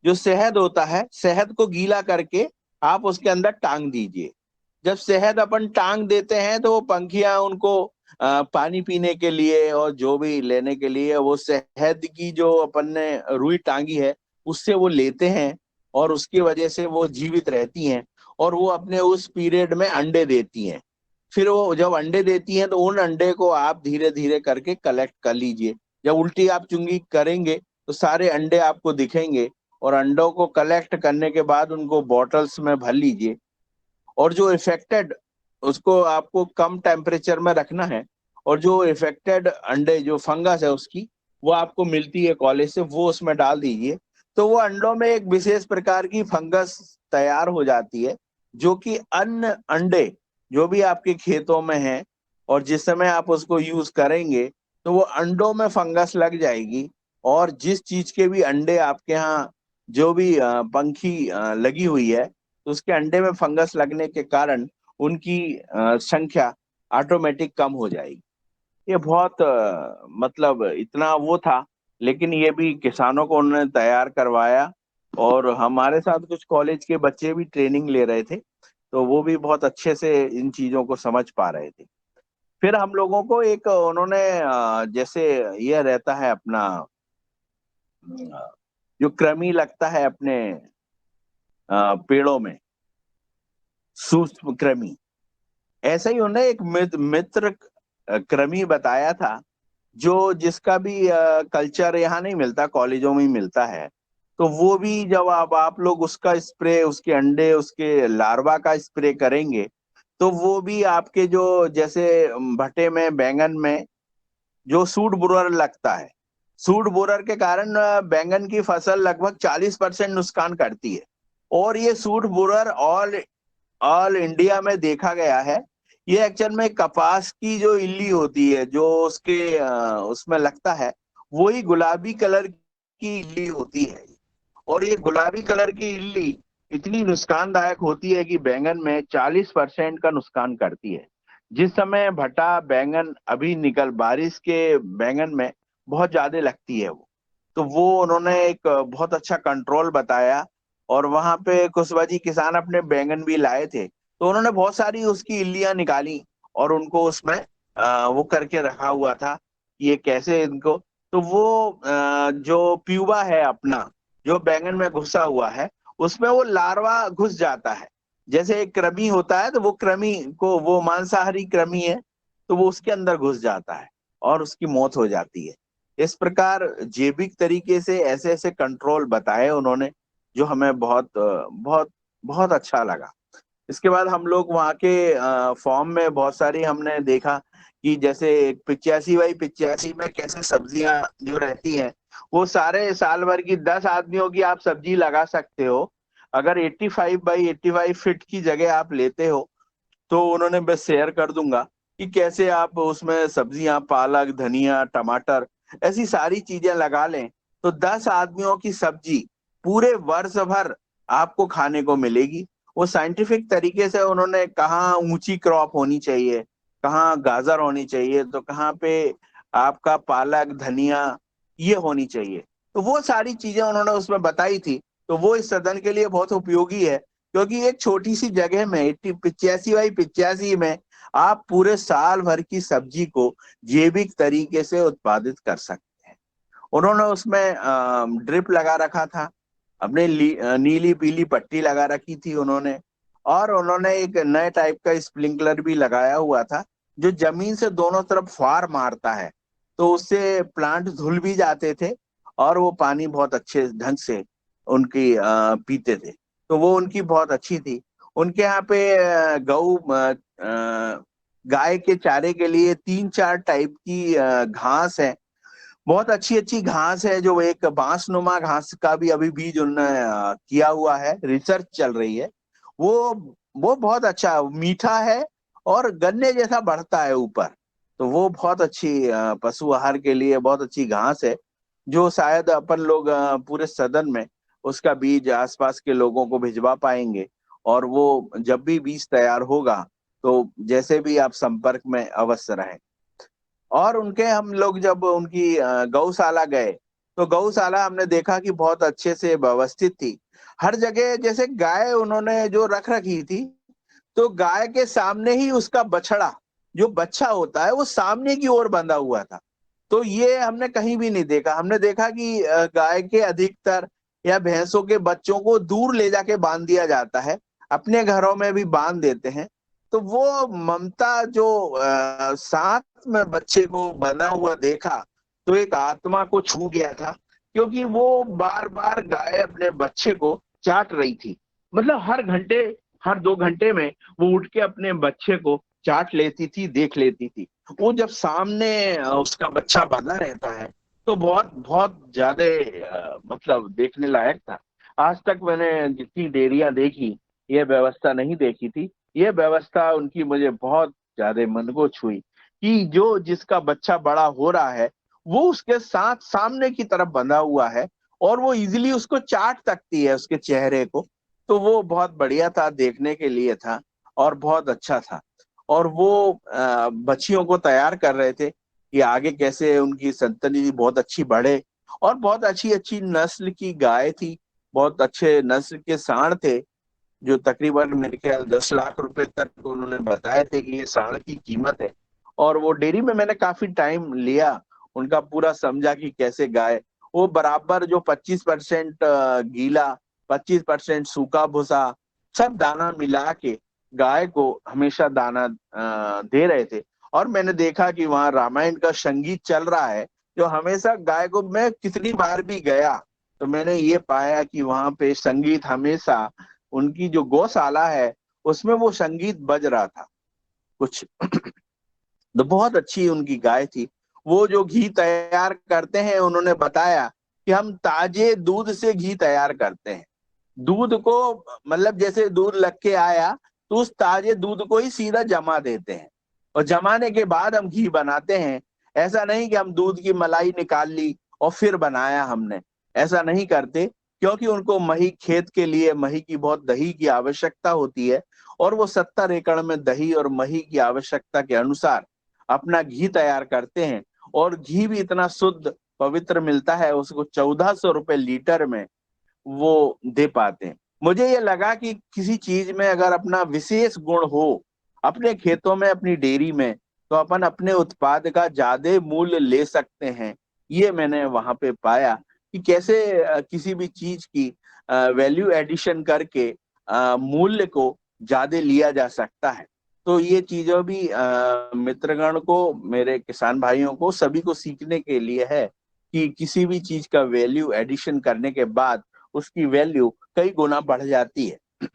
जो शहद होता है, शहद को गीला करके आप उसके अंदर टांग दीजिए। जब शहद अपन टांग देते हैं तो वो पंखियां उनको पानी पीने के लिए और जो भी लेने के लिए, वो शहद की जो अपन ने रुई टांगी है उससे वो लेते हैं और उसकी वजह से वो जीवित रहती हैं और वो अपने उस पीरियड में अंडे देती हैं। फिर वो जब अंडे देती हैं तो उन अंडे को आप धीरे धीरे करके कलेक्ट कर लीजिए। जब उल्टी आप चुंगी करेंगे तो सारे अंडे आपको दिखेंगे और अंडों को कलेक्ट करने के बाद उनको बॉटल्स में भर लीजिए। और जो इफेक्टेड, उसको आपको कम टेम्परेचर में रखना है और जो इफेक्टेड अंडे, जो फंगस है उसकी, वो आपको मिलती है कॉलेज से, वो उसमें डाल दीजिए। तो वो अंडों में एक विशेष प्रकार की फंगस तैयार हो जाती है, जो कि अन्य अंडे जो भी आपके खेतों में हैं और जिस समय आप उसको यूज करेंगे तो वो अंडों में फंगस लग जाएगी। और जिस चीज के भी अंडे आपके यहाँ जो भी पंखी लगी हुई है, तो उसके अंडे में फंगस लगने के कारण उनकी संख्या ऑटोमेटिक कम हो जाएगी। ये बहुत मतलब इतना वो था, लेकिन ये भी किसानों को उन्होंने तैयार करवाया और हमारे साथ कुछ कॉलेज के बच्चे भी ट्रेनिंग ले रहे थे, तो वो भी बहुत अच्छे से इन चीजों को समझ पा रहे थे। फिर हम लोगों को एक उन्होंने जैसे ये रहता है अपना जो कृमि लगता है अपने पेड़ों में, सूक्ष्म कृमि, ऐसा ही उन्हें एक मित्र कृमि बताया था, जो जिसका भी कल्चर यहाँ नहीं मिलता, कॉलेजों में ही मिलता है। तो वो भी जब आप लोग उसका स्प्रे, उसके अंडे, उसके लार्वा का स्प्रे करेंगे तो वो भी आपके जो जैसे भट्टे में, बैंगन में जो सूट बोरर लगता है, सूट बोरर के कारण बैंगन की फसल लगभग 40% नुकसान करती है। और ये suit borer all all India में देखा गया है। ये एक्चुअल में कपास की जो इल्ली होती है, जो उसके उसमें लगता है, वही गुलाबी कलर की इल्ली होती है। और ये गुलाबी कलर की इल्ली इतनी नुकसानदायक होती है कि बैंगन में 40% का नुकसान करती है। जिस समय भटा बैंगन अभी निकल, बारिश के बैंगन में बहुत ज्यादा लगती है वो, तो वो उन्होंने एक बहुत अच्छा कंट्रोल बताया। और वहां पे कुशवाजी किसान अपने बैंगन भी लाए थे, तो उन्होंने बहुत सारी उसकी इल्लियां निकाली और उनको उसमें वो करके रखा हुआ था कि ये कैसे इनको। तो वो जो प्यूबा है अपना, जो बैंगन में घुसा हुआ है, उसमें वो लार्वा घुस जाता है। जैसे एक कृमि होता है, तो वो कृमि को, वो मांसाहारी कृमि है, तो वो उसके अंदर घुस जाता है और उसकी मौत हो जाती है। इस प्रकार जैविक तरीके से ऐसे ऐसे कंट्रोल बताए उन्होंने, जो हमें बहुत बहुत बहुत अच्छा लगा। इसके बाद हम लोग वहाँ के फॉर्म में बहुत सारी हमने देखा कि जैसे 85x85 में कैसे सब्जियां जो रहती हैं, वो सारे साल भर की 10 आदमियों की आप सब्जी लगा सकते हो। अगर 85x85 फीट की जगह आप लेते हो, तो उन्होंने, मैं शेयर कर दूंगा कि कैसे आप उसमें सब्जियां, पालक, धनिया, टमाटर, ऐसी सारी चीजें लगा लें तो 10 आदमियों की सब्जी पूरे वर्ष भर आपको खाने को मिलेगी। वो साइंटिफिक तरीके से उन्होंने कहाँ ऊंची क्रॉप होनी चाहिए, कहाँ गाजर होनी चाहिए, तो कहाँ पे आपका पालक, धनिया ये होनी चाहिए, तो वो सारी चीजें उन्होंने उसमें बताई थी। तो वो इस सदन के लिए बहुत उपयोगी है, क्योंकि एक छोटी सी जगह में 85x85 में आप पूरे साल भर की सब्जी को जैविक तरीके से उत्पादित कर सकते हैं। उन्होंने उसमें ड्रिप लगा रखा था, अपने नीली पीली पट्टी लगा रखी थी उन्होंने, और उन्होंने एक नए टाइप का स्प्रिंकलर भी लगाया हुआ था, जो जमीन से दोनों तरफ फुहार मारता है, तो उससे प्लांट धुल भी जाते थे और वो पानी बहुत अच्छे ढंग से उनकी पीते थे। तो वो उनकी बहुत अच्छी थी। उनके यहाँ पे गाय के चारे के लिए 3-4 टाइप की घास है, बहुत अच्छी अच्छी घास है, जो एक बांसनुमा घास का भी अभी बीज उन्होंने किया हुआ है, रिसर्च चल रही है। वो बहुत अच्छा मीठा है और गन्ने जैसा बढ़ता है ऊपर। तो वो बहुत अच्छी पशु आहार के लिए बहुत अच्छी घास है, जो शायद अपन लोग पूरे सदन में उसका बीज आसपास के लोगों को भिजवा पाएंगे। और वो जब भी बीज तैयार होगा, तो जैसे भी आप संपर्क में अवश्य रहें। और उनके हम लोग जब उनकी गौशाला गए, तो गौशाला हमने देखा कि बहुत अच्छे से व्यवस्थित थी। हर जगह जैसे गाय उन्होंने जो रख रखी थी, तो गाय के सामने ही उसका बछड़ा, जो बच्चा होता है, वो सामने की ओर बंधा हुआ था। तो ये हमने कहीं भी नहीं देखा। हमने देखा कि गाय के अधिकतर या भैंसों के बच्चों को दूर ले जाके बांध दिया जाता है, अपने घरों में भी बांध देते हैं, तो वो ममता जो साथ में बच्चे को बना हुआ देखा तो एक आत्मा को छू गया था, क्योंकि वो बार बार गाय अपने बच्चे को चाट रही थी। मतलब हर घंटे, हर 2 घंटे में वो उठ के अपने बच्चे को चाट लेती थी, देख लेती थी। वो जब सामने उसका बच्चा बंधा रहता है तो बहुत बहुत ज्यादा मतलब देखने लायक था। आज तक मैंने जितनी डेयरियां देखी, ये व्यवस्था नहीं देखी थी। ये व्यवस्था उनकी मुझे बहुत ज्यादा मन को छुई कि जो जिसका बच्चा बड़ा हो रहा है वो उसके साथ सामने की तरफ बंधा हुआ है और वो इजीली उसको चाट सकती है, उसके चेहरे को। तो वो बहुत बढ़िया था, देखने के लिए था और बहुत अच्छा था। और वो बच्चियों को तैयार कर रहे थे कि आगे कैसे उनकी संतति बहुत अच्छी बढ़े। और बहुत अच्छी अच्छी नस्ल की गाय थी, बहुत अच्छे नस्ल के सांड थे, जो तकरीबन मेरे ख्याल 10 लाख रुपए तक उन्होंने बताए थे कि ये सांड की कीमत है। और वो डेयरी में मैंने काफी टाइम लिया, उनका पूरा समझा कि कैसे गाय वो बराबर जो 25% गीला, 25% सूखा भूसा, सब दाना मिला के गाय को हमेशा दाना दे रहे थे। और मैंने देखा कि वहां रामायण का संगीत चल रहा है, जो हमेशा गाय को, मैं कितनी बार भी गया तो मैंने ये पाया कि वहां पे संगीत हमेशा, उनकी जो गौशाला है उसमें वो संगीत बज रहा था कुछ। तो बहुत अच्छी उनकी गाय थी। वो जो घी तैयार करते हैं, उन्होंने बताया कि हम ताजे दूध से घी तैयार करते हैं। दूध को, मतलब जैसे दूध लग के आया तो उस ताजे दूध को ही सीधा जमा देते हैं और जमाने के बाद हम घी बनाते हैं। ऐसा नहीं कि हम दूध की मलाई निकाल ली और फिर बनाया हमने, ऐसा नहीं करते, क्योंकि उनको मही, खेत के लिए मही की, बहुत दही की आवश्यकता होती है। और वो 70 एकड़ में दही और मही की आवश्यकता के अनुसार अपना घी तैयार करते हैं। और घी भी इतना शुद्ध पवित्र मिलता है, उसको 1400 रुपए लीटर में वो दे पाते हैं। मुझे ये लगा कि किसी चीज में अगर अपना विशेष गुण हो, अपने खेतों में, अपनी डेयरी में, तो अपन अपने उत्पाद का ज्यादा मूल्य ले सकते हैं। ये मैंने वहां पे पाया कि कैसे किसी भी चीज की वैल्यू एडिशन करके मूल्य को ज्यादा लिया जा सकता है। तो ये चीजों भी मित्रगण को, मेरे किसान भाइयों को, सभी को सीखने के लिए है कि किसी भी चीज का वैल्यू एडिशन करने के बाद उसकी वैल्यू कई गुना बढ़ जाती है।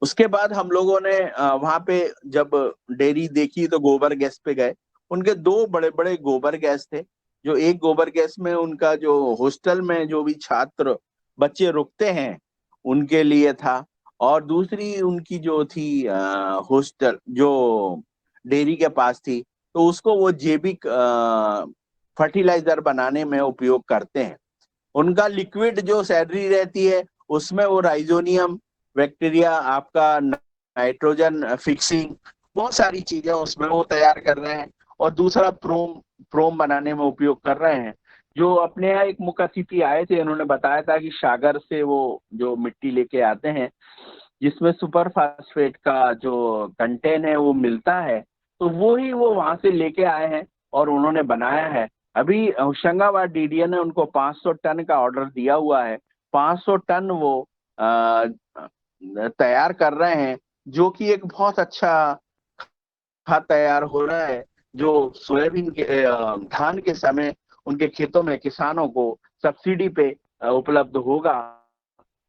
उसके बाद हम लोगों ने वहां पे जब डेयरी देखी तो गोबर गैस पे गए। उनके 2 बड़े बड़े गोबर गैस थे। जो एक गोबर गैस में उनका जो हॉस्टल में जो भी छात्र बच्चे रुकते हैं उनके लिए था, और दूसरी उनकी जो थी हॉस्टल जो डेयरी के पास थी, तो उसको वो जैविक फर्टिलाइजर बनाने में उपयोग करते हैं। उनका लिक्विड जो सैलरी रहती है उसमें वो राइजोनियम बैक्टीरिया, आपका नाइट्रोजन फिक्सिंग, बहुत सारी चीजें उसमें वो तैयार कर रहे हैं। और दूसरा प्रोम, प्रोम बनाने में उपयोग कर रहे हैं। जो अपने यहाँ एक मुख अतिथि आए थे, उन्होंने बताया था कि सागर से वो जो मिट्टी लेके आते हैं जिसमें सुपर फास्फेट का जो कंटेन है वो मिलता है, तो वो ही वो वहां से लेके आए हैं और उन्होंने बनाया है। अभी होशंगाबाद डीडीए ने उनको 500 टन का ऑर्डर दिया हुआ है। 500 टन वो तैयार कर रहे हैं, जो कि एक बहुत अच्छा खाद तैयार हो रहा है, जो सोयाबीन के धान के समय उनके खेतों में किसानों को सब्सिडी पे उपलब्ध होगा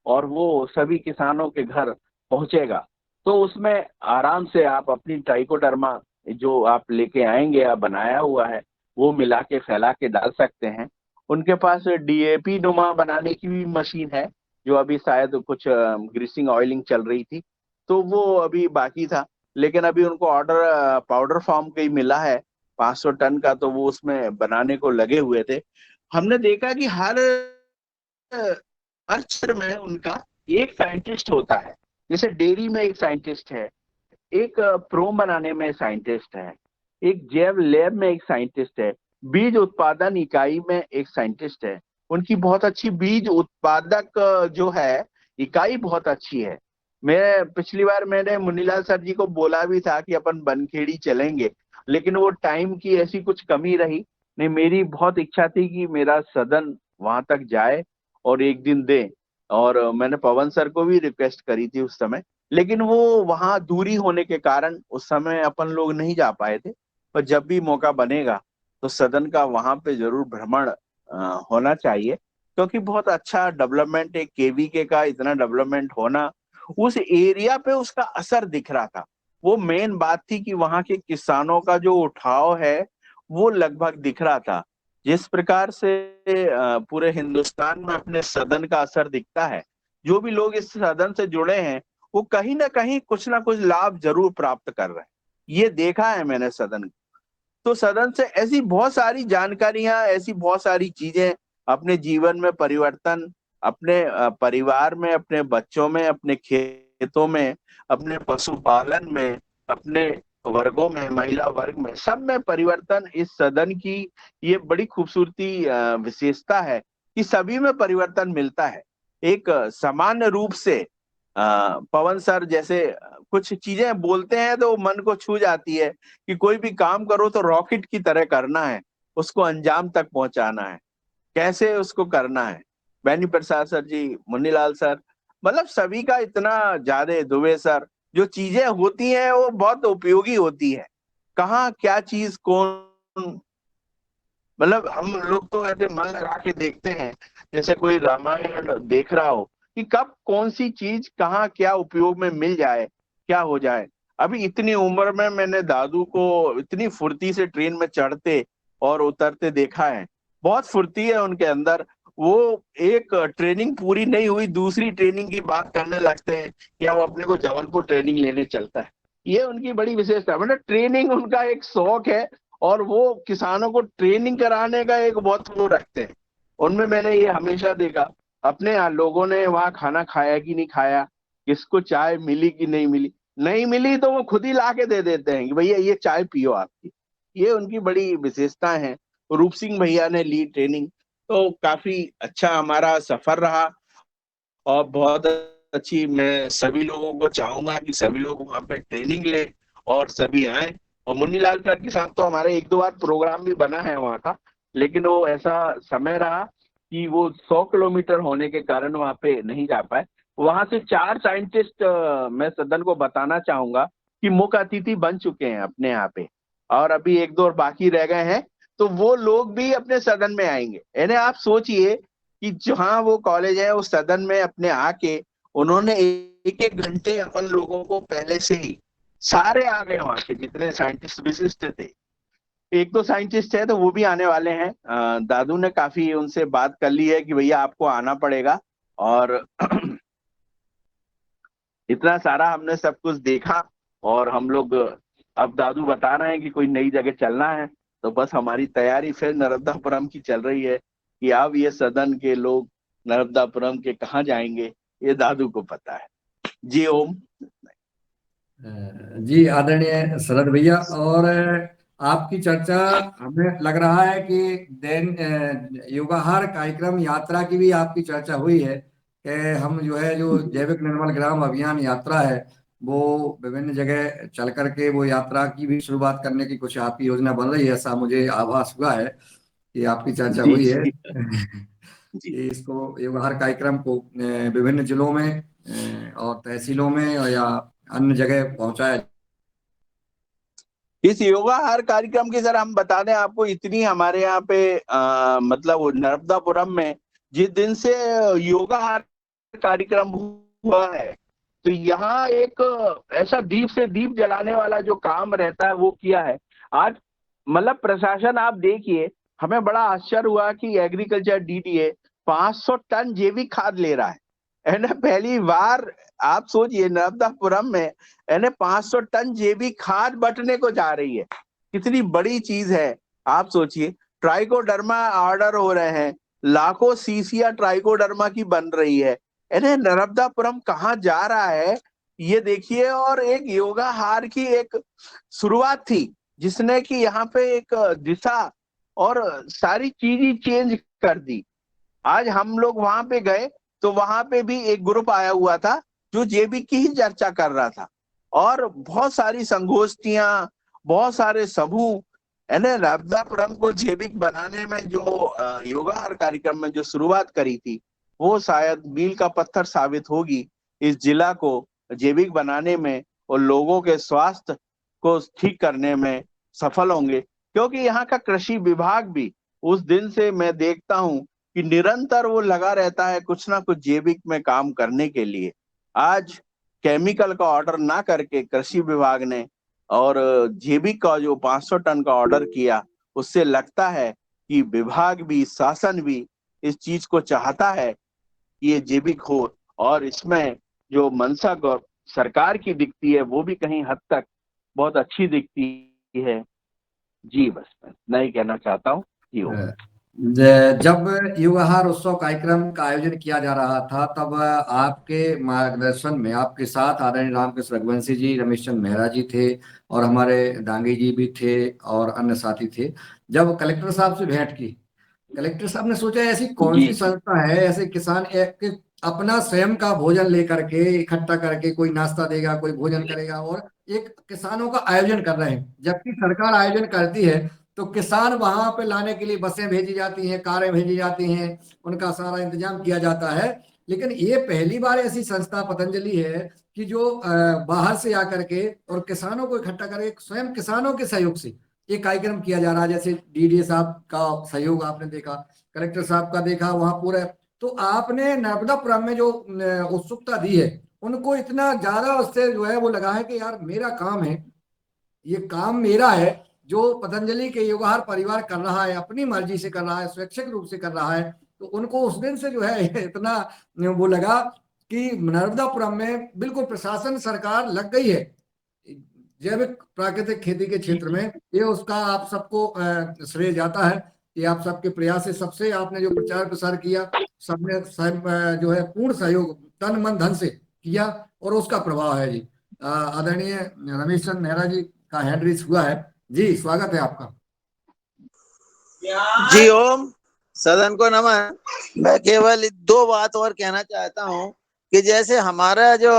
और वो सभी किसानों के घर पहुंचेगा। तो उसमें आराम से आप अपनी ट्राइकोडर्मा जो आप लेके आएंगे या बनाया हुआ है वो मिला के फैला के डाल सकते हैं। उनके पास डीएपी नुमा बनाने की भी मशीन है, जो अभी शायद कुछ ग्रीसिंग ऑयलिंग चल रही थी, तो वो अभी बाकी था। लेकिन अभी उनको ऑर्डर पाउडर फॉर्म का ही मिला है 500 टन का, तो वो उसमें बनाने को लगे हुए थे। हमने देखा कि हर क्षेत्र में उनका एक साइंटिस्ट होता है। जैसे डेयरी में एक साइंटिस्ट है, एक प्रोम बनाने में साइंटिस्ट है, एक जैव लैब में एक साइंटिस्ट है, बीज उत्पादन इकाई में एक साइंटिस्ट है। उनकी बहुत अच्छी बीज उत्पादक जो है इकाई बहुत अच्छी है। मैं पिछली बार मैंने मुनीलाल सर जी को बोला भी था कि अपन बनखेड़ी चलेंगे, लेकिन वो टाइम की ऐसी कुछ कमी रही नहीं। मेरी बहुत इच्छा थी कि मेरा सदन वहां तक जाए और एक दिन दें। और मैंने पवन सर को भी रिक्वेस्ट करी थी उस समय, लेकिन वो वहां दूरी होने के कारण उस समय अपन लोग नहीं जा पाए थे। पर जब भी मौका बनेगा तो सदन का वहां पे जरूर भ्रमण होना चाहिए, क्योंकि बहुत अच्छा डेवलपमेंट है। केवीके का इतना डेवलपमेंट होना, उस एरिया पे उसका असर दिख रहा था। वो मेन बात थी कि वहां के किसानों का जो उठाव है वो लगभग दिख रहा था। जिस प्रकार से पूरे हिंदुस्तान में अपने सदन का असर दिखता है, जो भी लोग इस सदन से जुड़े हैं वो कहीं ना कहीं कुछ ना कुछ लाभ जरूर प्राप्त कर रहे हैं। ये देखा है मैंने सदन। तो सदन से ऐसी बहुत सारी जानकारियां, ऐसी बहुत सारी चीजें, अपने जीवन में परिवर्तन, अपने परिवार में, अपने बच्चों में, अपने खेतों में, अपने पशुपालन में, अपने वर्गों में, महिला वर्ग में, सब में परिवर्तन इस सदन की ये बड़ी खूबसूरती विशेषता है कि सभी में परिवर्तन मिलता है। एक सामान्य रूप से पवन सर जैसे कुछ चीजें बोलते हैं तो मन को छू जाती है कि कोई भी काम करो तो रॉकेट की तरह करना है, उसको अंजाम तक पहुंचाना है, कैसे उसको करना है। बैनी प्रसाद सर जी, मुन्नीलाल सर, मतलब सभी का इतना ज्यादा, दुबे सर, जो चीजें होती हैं वो बहुत उपयोगी होती है। कहाँ क्या चीज कौन, मतलब हम लोग तो ऐसे मन लगा के देखते हैं जैसे कोई रामायण देख रहा हो कि कब कौन सी चीज कहाँ क्या उपयोग में मिल जाए, क्या हो जाए। अभी इतनी उम्र में मैंने दादू को इतनी फुर्ती से ट्रेन में चढ़ते और उतरते देखा है। बहुत फुर्ती है उनके अंदर। वो एक ट्रेनिंग पूरी नहीं हुई दूसरी ट्रेनिंग की बात करने लगते हैं या वो अपने को जबलपुर ट्रेनिंग लेने चलता है। ये उनकी बड़ी विशेषता है, मतलब ट्रेनिंग उनका एक शौक है। और वो किसानों को ट्रेनिंग कराने का एक बहुत वो रखते हैं उनमें। मैंने ये हमेशा देखा। अपने यहाँ लोगों ने वहां खाना खाया कि नहीं खाया, किसको चाय मिली कि नहीं मिली, नहीं मिली तो वो खुद ही ला के दे देते हैं कि भैया ये चाय पियो आपकी। ये उनकी बड़ी विशेषता है। रूप सिंह भैया ने ली ट्रेनिंग, तो काफी अच्छा हमारा सफर रहा। और बहुत अच्छी, मैं सभी लोगों को चाहूंगा कि सभी लोग वहां पे ट्रेनिंग ले और सभी आए। और मुन्नीलाल सर के साथ तो हमारे एक दो बार प्रोग्राम भी बना है वहाँ का, लेकिन वो ऐसा समय रहा कि वो 100 किलोमीटर होने के कारण वहाँ पे नहीं जा पाए। वहां से 4 साइंटिस्ट मैं सदन को बताना चाहूंगा कि मुख्य अतिथि बन चुके हैं अपने यहाँ पे, और अभी एक दो और बाकी रह गए हैं। तो वो लोग भी अपने सदन में आएंगे। यानी आप सोचिए कि जहाँ वो कॉलेज है उस सदन में अपने आके उन्होंने एक एक घंटे अपन लोगों को पहले से ही सारे आ गए, वहां के जितने साइंटिस्ट विशिष्ट थे। एक दो साइंटिस्ट है तो वो भी आने वाले हैं। दादू ने काफी उनसे बात कर ली है कि भैया आपको आना पड़ेगा। और इतना सारा हमने सब कुछ देखा और हम लोग अब दादू बता रहे हैं कि कोई नई जगह चलना है, तो बस हमारी तैयारी फिर नर्मदापुरम की चल रही है कि अब ये सदन के लोग नर्मदापुरम के कहाँ जाएंगे ये दादू को पता है। जी ओम। जी आदरणीय शरद भैया, और आपकी चर्चा हमें लग रहा है कि योगाहार कार्यक्रम यात्रा की भी आपकी चर्चा हुई है कि हम जो है जो जैविक निर्मल ग्राम अभियान यात्रा है वो विभिन्न जगह चल करके वो यात्रा की भी शुरुआत करने की कुछ आपकी योजना बन रही है, ऐसा मुझे आभास हुआ है कि आपकी चर्चा जी हुई है जी जी कि इसको योगाहार कार्यक्रम को विभिन्न जिलों में और तहसीलों में या अन्य जगह पहुंचाया। इस योगाहार कार्यक्रम की सर हम बता दें आपको, इतनी हमारे यहाँ पे मतलब नर्मदापुरम में जिस दिन से योगाहार कार्यक्रम हुआ है, तो यहाँ एक ऐसा दीप से दीप जलाने वाला जो काम रहता है वो किया है। आज मतलब प्रशासन आप देखिए, हमें बड़ा आश्चर्य हुआ कि एग्रीकल्चर डीडीए 500 टन जैविक खाद ले रहा है ना। पहली बार आप सोचिए नर्मदापुरम में 500 टन जैविक खाद बटने को जा रही है, कितनी बड़ी चीज है आप सोचिए। ट्राइकोडर्मा ऑर्डर हो रहे हैं, लाखों सीसिया ट्राइकोडर्मा की बन रही है। नर्मदापुरम कहाँ जा रहा है ये देखिए। और एक योगाहार की एक शुरुआत थी जिसने कि यहाँ पे एक दिशा और सारी चीज ही चेंज कर दी। आज हम लोग वहां पे गए तो वहां पे भी एक ग्रुप आया हुआ था जो जैविक की ही चर्चा कर रहा था, और बहुत सारी संगोष्ठियां, बहुत सारे समूह, नर्मदापुरम को जैविक बनाने में जो योगाहार कार्यक्रम में जो शुरुआत करी थी वो शायद मील का पत्थर साबित होगी इस जिला को जैविक बनाने में और लोगों के स्वास्थ्य को ठीक करने में सफल होंगे। क्योंकि यहाँ का कृषि विभाग भी उस दिन से मैं देखता हूँ कि निरंतर वो लगा रहता है कुछ ना कुछ जैविक में काम करने के लिए। आज केमिकल का ऑर्डर ना करके कृषि विभाग ने और जैविक का जो 500 टन का ऑर्डर किया, उससे लगता है कि विभाग भी, शासन भी इस चीज को चाहता है कि ये जैविक हो, और इसमें जो मंशा सरकार की दिखती है वो भी कहीं हद तक बहुत अच्छी दिखती है। जी बस मैं नहीं कहना चाहता हूँ। जी हो। जब युग आहार उत्सव कार्यक्रम का आयोजन किया जा रहा था, तब आपके मार्गदर्शन में आपके साथ आदरणीय रामकृष्ण रघुवंशी जी, रमेश चंद्र मेहरा जी थे, और हमारे डांगी जी भी थे, और अन्य साथी थे। जब कलेक्टर साहब से भेंट की, कलेक्टर साहब ने सोचा ऐसी कौन सी संस्था है, ऐसे किसान एक अपना स्वयं का भोजन लेकर के इकट्ठा करके कोई नाश्ता देगा, कोई भोजन करेगा, और एक किसानों का आयोजन कर रहे हैं। जबकि सरकार आयोजन करती है तो किसान वहां पे लाने के लिए बसें भेजी जाती हैं, कारें भेजी जाती हैं, उनका सारा इंतजाम किया जाता है। लेकिन ये पहली बार ऐसी संस्था पतंजलि है कि जो बाहर से आकर के और किसानों को इकट्ठा करके स्वयं किसानों के सहयोग से एक कार्यक्रम किया जा रहा है। जैसे डीडीए साहब का सहयोग आपने देखा, कलेक्टर साहब का देखा, वहां पूरा। तो आपने नर्मदापुरम में जो उत्सुकता दी है, उनको इतना ज्यादा उससे जो है वो लगा है कि यार मेरा काम है, ये काम मेरा है, जो पतंजलि के युगाहार परिवार कर रहा है, अपनी मर्जी से कर रहा है, स्वैच्छिक रूप से कर रहा है। तो उनको उस दिन से जो है इतना वो लगा कि नर्मदापुरम में बिल्कुल प्रशासन, सरकार लग गई है जैविक प्राकृतिक खेती के क्षेत्र में। ये उसका आप सबको श्रेय जाता है कि आप सबके प्रयास से, सबसे आपने जो प्रचार प्रसार किया, सबने जो है पूर्ण सहयोग तन मन धन से किया, और उसका प्रभाव है जी। आदरणीय रमेश चंद्र मेहरा जी का हैंड रेज हुआ है जी, स्वागत है आपका। जी ओम, सदन को नमन। मैं केवल दो बात और कहना चाहता हूँ कि जैसे हमारा जो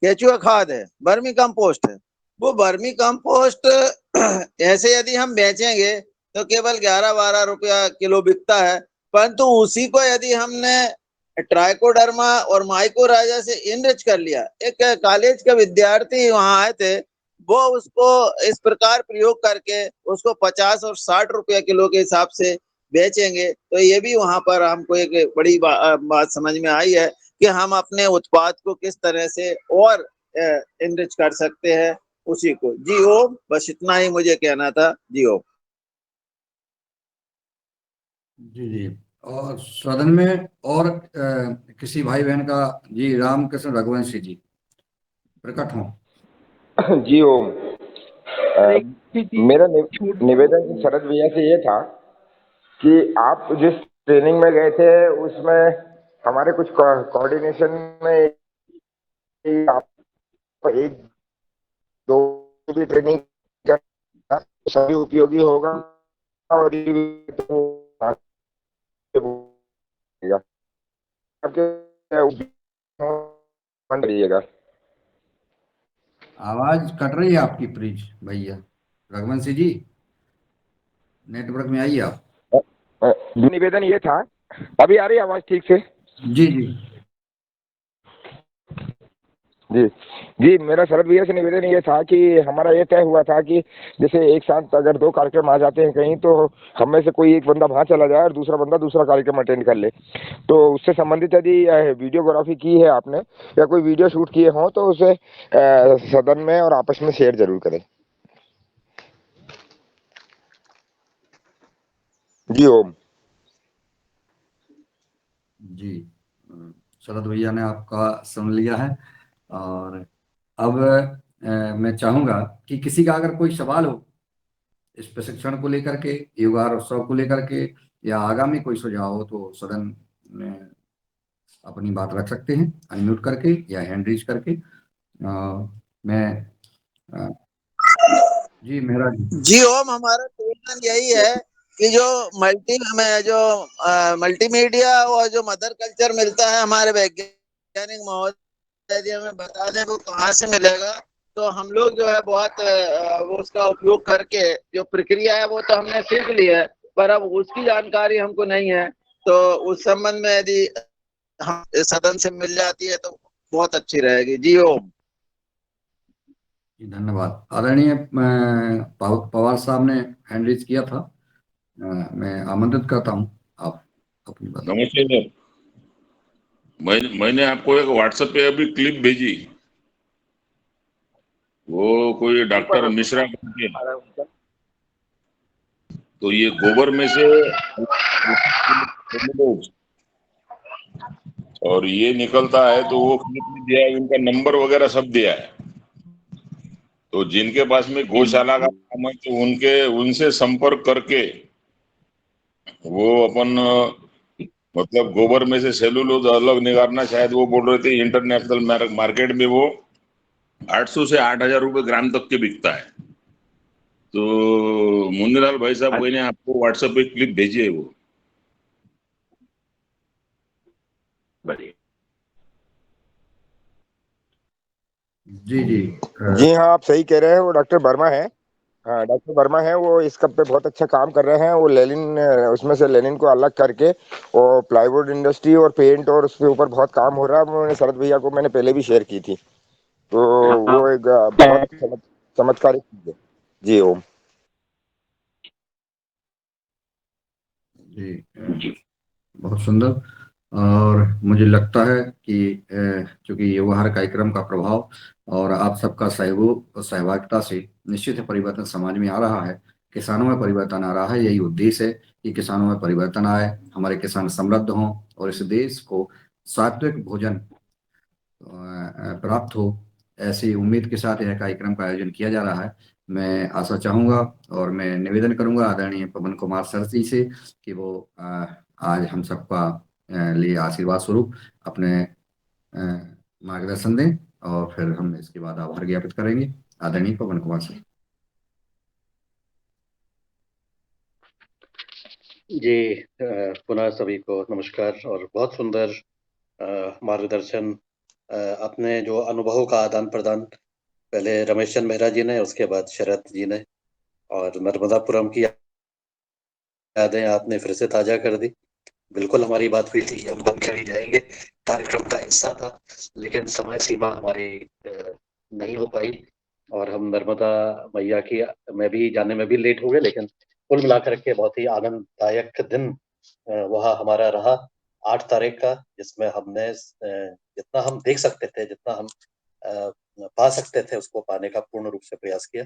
केचुआ खाद है, वर्मी कंपोस्ट है, वो वर्मी कंपोस्ट ऐसे यदि हम बेचेंगे तो केवल 11-12 रुपया किलो बिकता है, परंतु उसी को यदि हमने ट्राइकोडर्मा और माइकोराजा से इनरिच कर लिया। एक कॉलेज का विद्यार्थी वहां आए थे, वो उसको इस प्रकार प्रयोग करके उसको 50 और 60 रुपया किलो के हिसाब से बेचेंगे। तो ये भी वहां पर हमको एक बड़ी बात समझ में आई है कि हम अपने उत्पाद को किस तरह से और इनरिच कर सकते हैं उसी को। जी ओम, बस इतना ही मुझे कहना था। जी ओम। जी जी। और सदन में और किसी भाई बहन का, जी रामकृष्ण रघुवंशी जी प्रकट हो। जी ओम। मेरा निवेदन शरद भैया से ये था कि आप जिस ट्रेनिंग में गए थे उसमें हमारे कुछ कोऑर्डिनेशन में आप एक दो भी ट्रेनिंग सभी उपयोगी होगा, और करिएगा। आवाज कट रही है आपकी प्लीज भैया रघुवंशी जी, नेटवर्क में आइए आप। निवेदन ये था, अभी आ रही है आवाज ठीक से? जी जी जी जी। मेरा शरद भैया से निवेदन ये था कि हमारा ये तय हुआ था कि जैसे एक साथ अगर दो कार्यक्रम आ जाते हैं कहीं, तो हम में से कोई एक बंदा वहाँ चला जाए और दूसरा बंदा दूसरा कार्यक्रम अटेंड कर ले। तो उससे संबंधित यदि वीडियोग्राफी की है आपने या कोई वीडियो शूट किए हों तो उसे सदन में और आपस में शेयर जरूर करें। जी ओम। जी, शरद भैया ने आपका सुन लिया है। और अब मैं चाहूंगा कि किसी का अगर कोई सवाल हो इस प्रशिक्षण को लेकर के, युगाहार उत्सव को लेकर के, या आगामी कोई सुझाव हो, तो सदन में अपनी बात रख सकते हैं अनम्यूट करके या हैंड रेज करके। मैं जी मेहरा जी ओम, हमारा निवेदन यही है कि जो मल्टीमीडिया और जो मदर कल्चर मिलता है हमारे वैज्ञानिक महोदय जी हमें बता दें वो कहाँ से मिलेगा, तो हम लोग जो है बहुत वो उसका उपयोग करके जो प्रक्रिया है वो तो हमने सीख ली है, पर अब उसकी जानकारी हमको नहीं है। तो उस संबंध में यदि हम इस सदन से मिल जाती है तो बहुत अच्छी रहेगी। जी ओम। जी धन्यवाद। आदरणीय पवार साहब ने हैंड रेज किया था, मैं आमंत्रित करता हूँ, आप अपनी बात। नमस्ते सर, मैंने आपको एक व्हाट्सएप पे अभी क्लिप भेजी, वो कोई डॉक्टर मिश्रा करके, तो ये गोबर में से और ये निकलता है, तो वो क्लिप में दिया है, उनका नंबर वगैरह सब दिया है। तो जिनके पास में गौशाला का काम है तो उनसे संपर्क करके वो अपन मतलब गोबर में से सेलुलोज अलग निकालना, शायद वो बोल रहे थे इंटरनेशनल मार्केट में वो 800 से 8,000 रुपए ग्राम तक के बिकता है। तो मुन्नीलाल भाई साहब, मैंने आपको व्हाट्सएप पे क्लिप भेजी है वो। बढ़िया। जी जी जी हाँ, आप सही कह रहे हैं, वो डॉक्टर वर्मा है। हाँ, डॉक्टर वर्मा है, वो इस कप पे बहुत अच्छा काम कर रहे हैं। वो लेनिन, उसमें से लेनिन को अलग करके वो प्लाईवुड इंडस्ट्री और पेंट और उसके ऊपर बहुत काम हो रहा है। मैंने शरद भैया को मैंने पहले भी शेयर की थी, तो वो एक बहुत चमत्कारिक चीज है। जी ओम। जी बहुत सुंदर। और मुझे लगता है कि चूंकि ये हर कार्यक्रम का प्रभाव और आप सबका सहयोग और सहभागिता से निश्चित ही परिवर्तन समाज में आ रहा है, किसानों में परिवर्तन आ रहा है। यही उद्देश्य है कि किसानों में परिवर्तन आए, हमारे किसान समृद्ध हों और इस देश को सात्विक भोजन प्राप्त हो। ऐसी उम्मीद के साथ यह कार्यक्रम का आयोजन किया जा रहा है। मैं आशा चाहूंगा और मैं निवेदन करूंगा आदरणीय पवन कुमार सर जी से कि वो आज हम सबका लिए आशीर्वाद स्वरूप अपने मार्गदर्शन दें, और फिर हम इसके बाद आभार ज्ञापित करेंगे। आदरणीय पवन कुमार सर। जी, पुनः सभी को नमस्कार और बहुत सुंदर मार्गदर्शन, अपने जो अनुभवों का आदान प्रदान पहले रमेश चंद मेहरा जी ने, उसके बाद शरद जी ने, और नर्मदापुरम की यादें आपने फिर से ताजा कर दी। बिल्कुल हमारी बात हुई थी, हम बंद कर ही जाएंगे, कार्यक्रम का हिस्सा था, लेकिन समय सीमा हमारी नहीं हो पाई और हम नर्मदा मैया की में भी जाने में भी लेट हो गए। लेकिन कुल मिलाकर के बहुत ही आनंददायक दिन वह हमारा रहा 8 तारीख का, जिसमें हमने जितना हम देख सकते थे, जितना हम पा सकते थे, उसको पाने का पूर्ण रूप से प्रयास किया।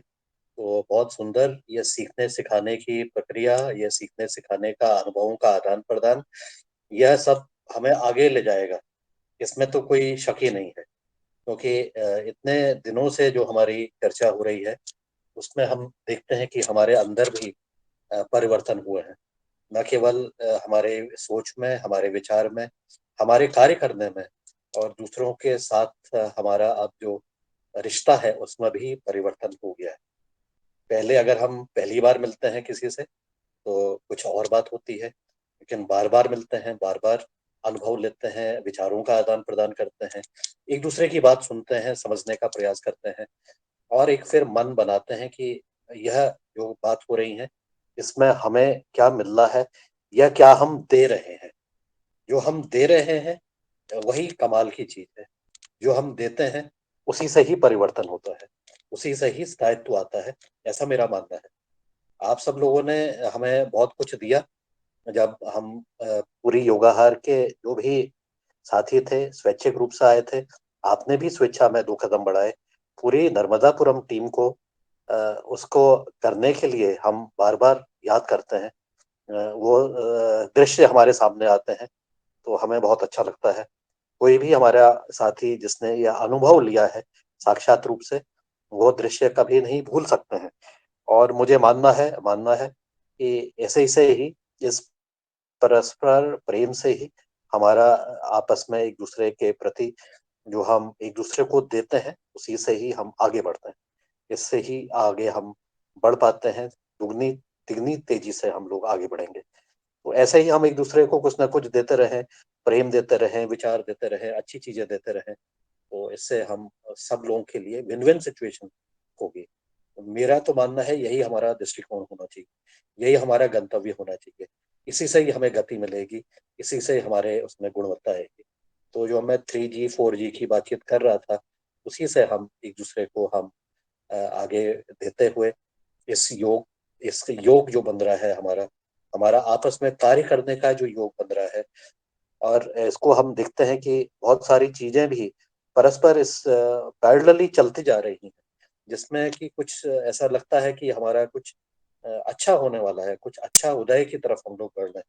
तो बहुत सुंदर ये सीखने सिखाने की प्रक्रिया, ये सीखने सिखाने का अनुभवों का आदान प्रदान, यह सब हमें आगे ले जाएगा, इसमें तो कोई शक ही नहीं है। क्योंकि इतने दिनों से जो हमारी चर्चा हो रही है, उसमें हम देखते हैं कि हमारे अंदर भी परिवर्तन हुए हैं। न केवल हमारे सोच में, हमारे विचार में, हमारे कार्य करने में, और दूसरों के साथ हमारा अब जो रिश्ता है उसमें भी परिवर्तन हो गया है। पहले अगर हम पहली बार मिलते हैं किसी से तो कुछ और बात होती है, लेकिन बार बार मिलते हैं, बार बार अनुभव लेते हैं, विचारों का आदान प्रदान करते हैं, एक दूसरे की बात सुनते हैं, समझने का प्रयास करते हैं, और एक फिर मन बनाते हैं कि यह जो बात हो रही है इसमें हमें क्या मिल रहा है या क्या हम दे रहे हैं। जो हम दे रहे हैं वही कमाल की चीज है। जो हम देते हैं उसी से ही परिवर्तन होता है, उसी से ही स्थायित्व आता है, ऐसा मेरा मानना है। आप सब लोगों ने हमें बहुत कुछ दिया। जब हम पूरी योगाहार के जो भी साथी थे स्वैच्छिक रूप से आए थे, आपने भी स्वेच्छा में 2 कदम बढ़ाए। पूरी नर्मदापुरम टीम को उसको करने के लिए हम बार बार याद करते हैं। वो दृश्य हमारे सामने आते हैं तो हमें बहुत अच्छा लगता है। कोई भी हमारा साथी जिसने यह अनुभव लिया है साक्षात रूप से, वो दृश्य कभी नहीं भूल सकते हैं। और मुझे मानना है कि ऐसे से ही, इस परस्पर प्रेम से ही हमारा आपस में एक दूसरे के प्रति जो हम एक दूसरे को देते हैं, उसी से ही हम आगे बढ़ते हैं। इससे ही आगे हम बढ़ पाते हैं, दुगनी तिगनी तेजी से हम लोग आगे बढ़ेंगे। तो ऐसे ही हम एक दूसरे को कुछ ना कुछ देते रहें, प्रेम देते रहें, विचार देते रहें, अच्छी चीजें देते रहें, तो इससे हम सब लोगों के लिए विन विन सिचुएशन होगी। मेरा तो मानना है यही हमारा दृष्टिकोण होना चाहिए, यही हमारा गंतव्य होना चाहिए। इसी से ही हमें गति मिलेगी, इसी से हमारे उसमें गुणवत्ता आएगी। तो जो मैं 3G 4G की बातचीत कर रहा था, उसी से हम एक दूसरे को हम आगे देते हुए इस योग जो बन रहा है हमारा हमारा आपस में कार्य करने का जो योग बन रहा है, और इसको हम देखते हैं कि बहुत सारी चीजें भी परस्पर इस पैरेलली चलती जा रही हैं, जिसमें कि कुछ ऐसा लगता है कि हमारा कुछ अच्छा होने वाला है, कुछ अच्छा उदय की तरफ हम लोग बढ़ रहे हैं।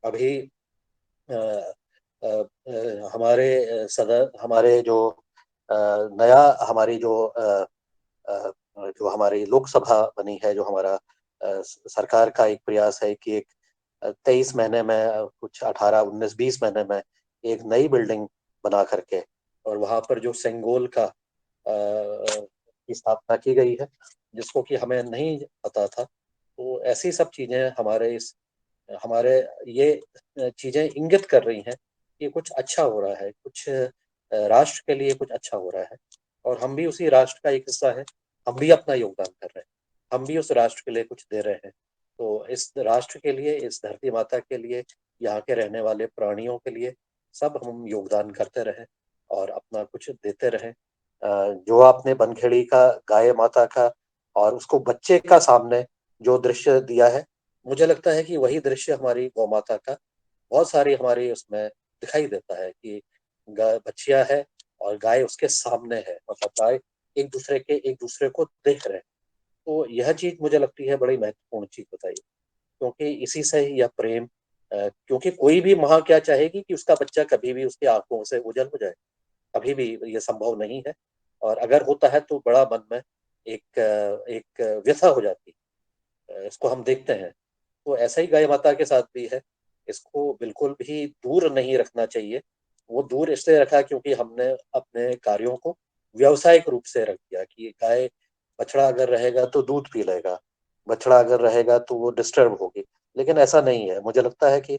अभी अ, हमारे जो नया हमारी जो हमारी लोकसभा बनी है, जो हमारा सरकार का एक प्रयास है कि एक 23 महीने में कुछ 18 19 20 महीने में एक नई बिल्डिंग बना करके और वहां पर जो सेंगोल का की स्थापना की गई है, जिसको कि हमें नहीं पता था। तो ऐसी सब चीजें हमारे ये चीजें इंगित कर रही हैं कि कुछ अच्छा हो रहा है, कुछ राष्ट्र के लिए कुछ अच्छा हो रहा है, और हम भी उसी राष्ट्र का एक हिस्सा है। हम भी अपना योगदान कर रहे हैं, हम भी उस राष्ट्र के लिए कुछ दे रहे हैं। तो इस राष्ट्र के लिए, इस धरती माता के लिए, यहाँ के रहने वाले प्राणियों के लिए सब हम योगदान करते रहें और अपना कुछ देते रहें। जो आपने बनखेड़ी का गाय माता का और उसको बच्चे का सामने जो दृश्य दिया है, मुझे लगता है कि वही दृश्य हमारी गौ माता का बहुत सारी हमारी उसमें दिखाई देता है कि गाय बच्चियां है और गाय उसके सामने है, मतलब गाय एक दूसरे को देख रहे हैं। तो यह चीज मुझे लगती है बड़ी महत्वपूर्ण चीज बताई, क्योंकि इसी से ही यह प्रेम क्योंकि कोई भी माँ क्या चाहेगी कि उसका बच्चा कभी भी उसकी आंखों से ओझल हो जाए, कभी भी ये संभव नहीं है। और अगर होता है तो बड़ा मन में एक व्यथा हो जाती है। इसको हम देखते हैं। तो ऐसा ही गाय माता के साथ भी है, इसको बिल्कुल भी दूर नहीं रखना चाहिए। वो दूर इसलिए रखा क्योंकि हमने अपने कार्यों को व्यावसायिक रूप से रख दिया कि गाय बछड़ा अगर रहेगा तो दूध पी लेगा, बछड़ा अगर रहेगा तो वो डिस्टर्ब होगी। लेकिन ऐसा नहीं है, मुझे लगता है कि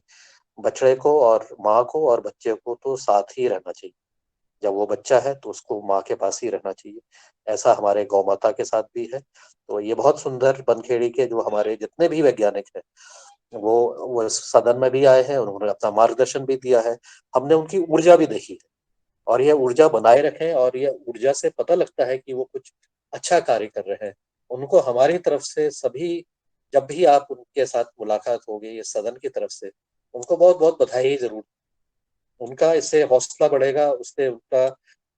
बछड़े को और माँ को और बच्चे को तो साथ ही रहना चाहिए। जब वो बच्चा है तो उसको माँ के पास ही रहना चाहिए। ऐसा हमारे गौ माता के साथ भी है। तो ये बहुत सुंदर बनखेड़ी के जो हमारे जितने भी वैज्ञानिक हैं, वो इस सदन में भी आए हैं, उन्होंने अपना मार्गदर्शन भी दिया है। हमने उनकी ऊर्जा भी देखी है, और यह ऊर्जा बनाए रखें, और यह ऊर्जा से पता लगता है कि वो कुछ अच्छा कार्य कर रहे हैं। उनको हमारी तरफ से सभी, जब भी आप उनके साथ मुलाकात होगी इस सदन की तरफ से, उनको बहुत बहुत बधाई जरूर। उनका इससे हौसला बढ़ेगा, उससे उनका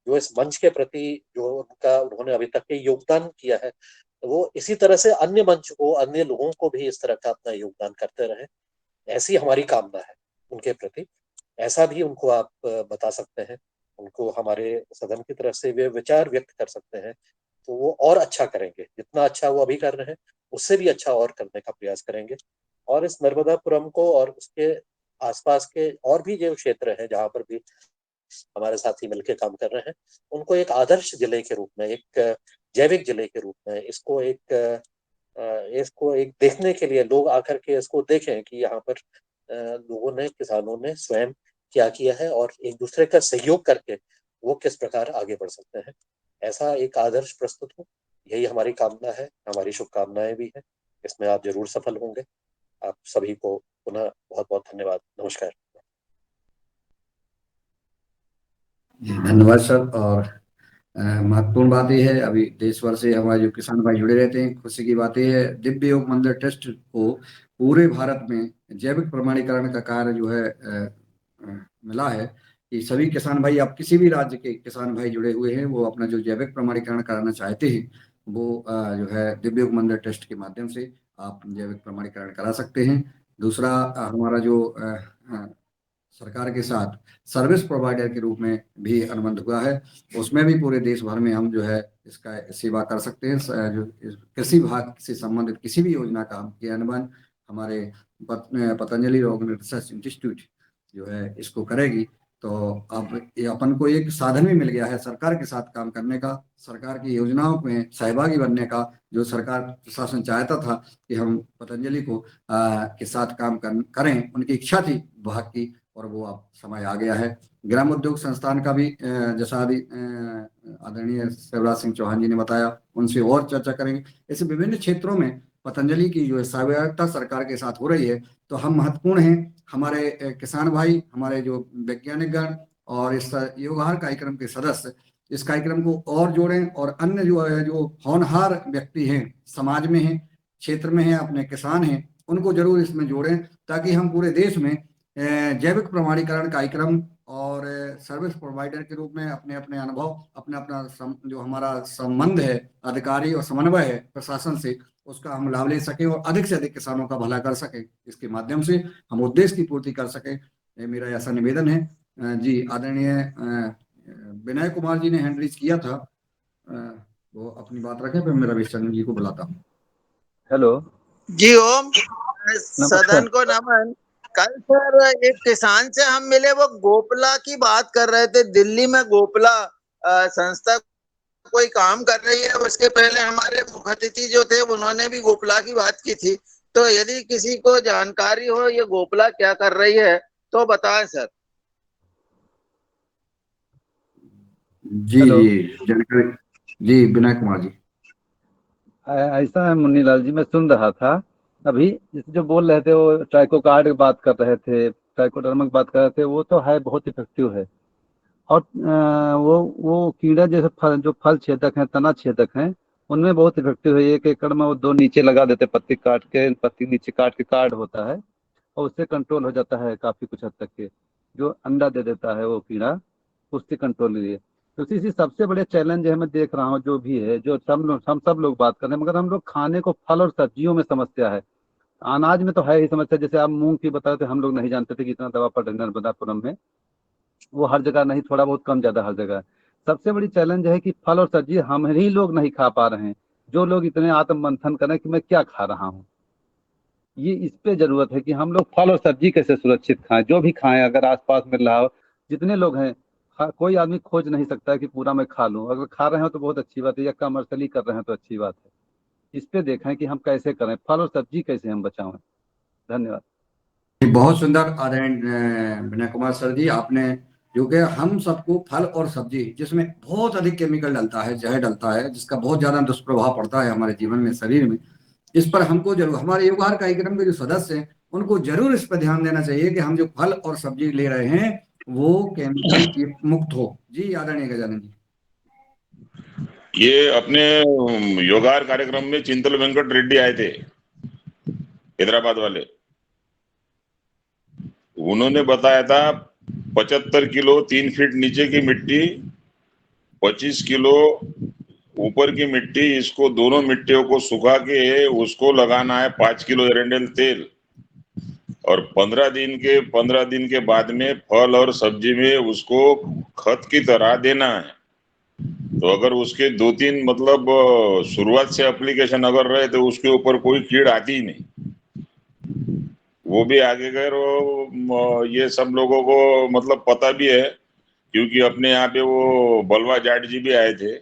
जो इस मंच के प्रति जो उन्होंने अभी तक के योगदान किया है, वो इसी तरह से अन्य मंच को, अन्य लोगों को भी इस तरह का अपना योगदान करते रहे। ऐसी हमारी कामना है उनके प्रति। ऐसा भी उनको आप बता सकते हैं, उनको हमारे सदन की तरफ से वे विचार व्यक्त कर सकते हैं। तो वो और अच्छा करेंगे, जितना अच्छा वो अभी कर रहे हैं उससे भी अच्छा और करने का प्रयास करेंगे। और इस नर्मदापुरम को और उसके आसपास के और भी जो क्षेत्र है जहाँ पर भी हमारे साथी मिलकर काम कर रहे हैं, उनको एक आदर्श जिले के रूप में, एक जैविक जिले के रूप में इसको एक देखने के लिए लोग आकर के इसको देखें कि यहाँ पर लोगों ने, किसानों ने स्वयं क्या किया है और एक दूसरे का सहयोग करके वो किस प्रकार आगे बढ़ सकते हैं। ऐसा एक आदर्श प्रस्तुत हो, यही हमारी कामना है, हमारी शुभकामनाएं भी है। इसमें आप जरूर सफल होंगे। आप सभी को पुनः बहुत बहुत धन्यवाद। नमस्कार। धन्यवाद सर। और महत्वपूर्ण बात यह है, अभी देश भर से हमारे जो किसान भाई जुड़े रहते हैं, खुशी की बात यह है दिव्य योग मंदिर ट्रस्ट को पूरे भारत में जैविक प्रमाणीकरण का कार्य जो है मिला है कि सभी किसान भाई, आप किसी भी राज्य के किसान भाई जुड़े हुए हैं, वो अपना जो जैविक प्रमाणीकरण कराना चाहते हैं, वो जो है दिव्य योग मंदिर ट्रस्ट के माध्यम से आप जैविक प्रमाणीकरण करा सकते हैं। दूसरा, हमारा जो सरकार के साथ सर्विस प्रोवाइडर के रूप में भी अनुबंध हुआ है, उसमें भी पूरे देश भर में हम जो है इसका सेवा कर सकते हैं। जो कृषि विभाग से संबंधित किसी भी योजना का क्रियान्वयन हमारे पतंजलि रोग रिसर्च इंस्टीट्यूट जो है इसको करेगी। तो अब ये अपन को एक साधन भी मिल गया है सरकार के साथ काम करने का, सरकार की योजनाओं में सहभागी बनने का। जो सरकार प्रशासन चाहता था कि हम पतंजलि को के साथ काम करें, उनकी इच्छा थी विभाग की, और वो अब समय आ गया है। ग्राम उद्योग संस्थान का भी जैसा अभी आदरणीय शिवराज सिंह चौहान जी ने बताया, उनसे और चर्चा करेंगे। ऐसे विभिन्न क्षेत्रों में पतंजलि की जो सहभागिता सरकार के साथ हो रही है, तो हम महत्वपूर्ण हैं। हमारे किसान भाई, हमारे जो वैज्ञानिक गण और इस योग आहार कार्यक्रम के सदस्य इस कार्यक्रम को और जोड़ें, और अन्य जो है जो होनहार व्यक्ति हैं, समाज में हैं, क्षेत्र में हैं, अपने किसान हैं, उनको जरूर इसमें जोड़ें, ताकि हम पूरे देश में जैविक प्रमाणीकरण कार्यक्रम और सर्विस प्रोवाइडर के रूप में अपने अपने अनुभव, अपना अपना जो हमारा संबंध है अधिकारी और समन्वय है प्रशासन से, उसका हम लाभ ले सकें और अधिक से अधिक किसानों का भला कर सकें। इसके माध्यम से हम उद्देश्य की पूर्ति कर सकें, ये मेरा ऐसा निवेदन है। जी, आदरणीय विनय कुमार जी ने हैंड रेज किया था, वो अपनी बात रखें, फिर मेरा विश्वनाथ जी को बुलाता हूँ। हेलो जी ओम, सदन को नमन। कल सर एक किसान से हम मिले, वो गोपला की बात कर रहे थे। दिल्ली में गोपला संस्था कोई काम कर रही है। उसके पहले हमारे मुख्य अतिथि जो थे उन्होंने भी गोपला की बात की थी। तो यदि किसी को जानकारी हो ये गोपला क्या कर रही है तो बताएं सर। जी जी, जानकारी जी, विनय कुमार जी। ऐसा है मुन्नीलाल जी, मैं सुन रहा था अभी जो बोल रहे थे, वो ट्राइकोकार्ड की बात कर रहे थे, ट्राइकोडर्मा की बात कर रहे थे, वो तो है, बहुत इफेक्टिव है। और वो कीड़ा जैसे जो फल छेदक हैं, तना छेदक हैं, उनमें बहुत इफेक्टिव है। 1 एकड़ में वो 2 नीचे लगा देते, पत्ती काट के, पत्ती नीचे काट के कार्ड होता है, और उससे कंट्रोल हो जाता है काफी कुछ हद तक के। जो अंडा दे देता है वो कीड़ा, उससे कंट्रोल लिए। तो इसी सबसे बड़े चैलेंज है, मैं देख रहा हूँ जो भी है, जो हम सब लोग बात कर रहे हैं, मगर हम लोग खाने को फल और सब्जियों में समस्या है। अनाज में तो है ही समस्या, जैसे आप मूंग की बता रहे थे, हम लोग नहीं जानते थे कि इतना दवा पड़ रही है नर्मदापुरम में। वो हर जगह नहीं, थोड़ा बहुत कम ज्यादा हर जगह। सबसे बड़ी चैलेंज है कि फल और सब्जी हम ही लोग नहीं खा पा रहे हैं। जो लोग इतने आत्म मंथन करें कि मैं क्या खा रहा हूँ, ये इस पे जरूरत है कि हम लोग फल और सब्जी कैसे सुरक्षित खाएं, जो भी खाएं, अगर आसपास मिल रहा हो। जितने लोग हैं, कोई आदमी खोज नहीं सकता है कि पूरा मैं खा लूं। अगर खा रहे हो तो बहुत अच्छी बात है, या कमर्शियली कर रहे हैं तो अच्छी बात है। इस पे देखें कि हम कैसे करें, फल और सब्जी कैसे हम बचाएं। धन्यवाद। बहुत सुंदर आदरणीय विनय कुमार सर जी, आपने जो कि हम सबको फल और सब्जी जिसमें बहुत अधिक केमिकल डलता है, जहर डलता है, जिसका बहुत ज्यादा दुष्प्रभाव पड़ता है हमारे जीवन में, शरीर में, इस पर हमको जरूर, हमारे योग आहार कार्यक्रम के जो सदस्य हैं उनको जरूर इस पर ध्यान देना चाहिए कि हम जो फल और सब्जी ले रहे हैं वो केमिकल मुक्त हो। जी, आदरणीय गजानन जी। ये अपने योगार कार्यक्रम में चिंतल वेंकट रेड्डी आए थे, हैदराबाद वाले। उन्होंने बताया था 75 किलो 3 फीट नीचे की मिट्टी, 25 किलो ऊपर की मिट्टी, इसको दोनों मिट्टियों को सुखा के उसको लगाना है 5 किलो एरेंडल तेल, और 15 दिन के बाद में फल और सब्जी में उसको खत की तरह देना है। तो अगर उसके 2-3 मतलब शुरुआत से एप्लीकेशन अगर रहे तो उसके ऊपर कोई कीड़ आती ही नहीं। वो भी आगे गए, और ये सब लोगों को मतलब पता भी है, क्योंकि अपने यहाँ पे वो बलवा जाट जी भी आए थे।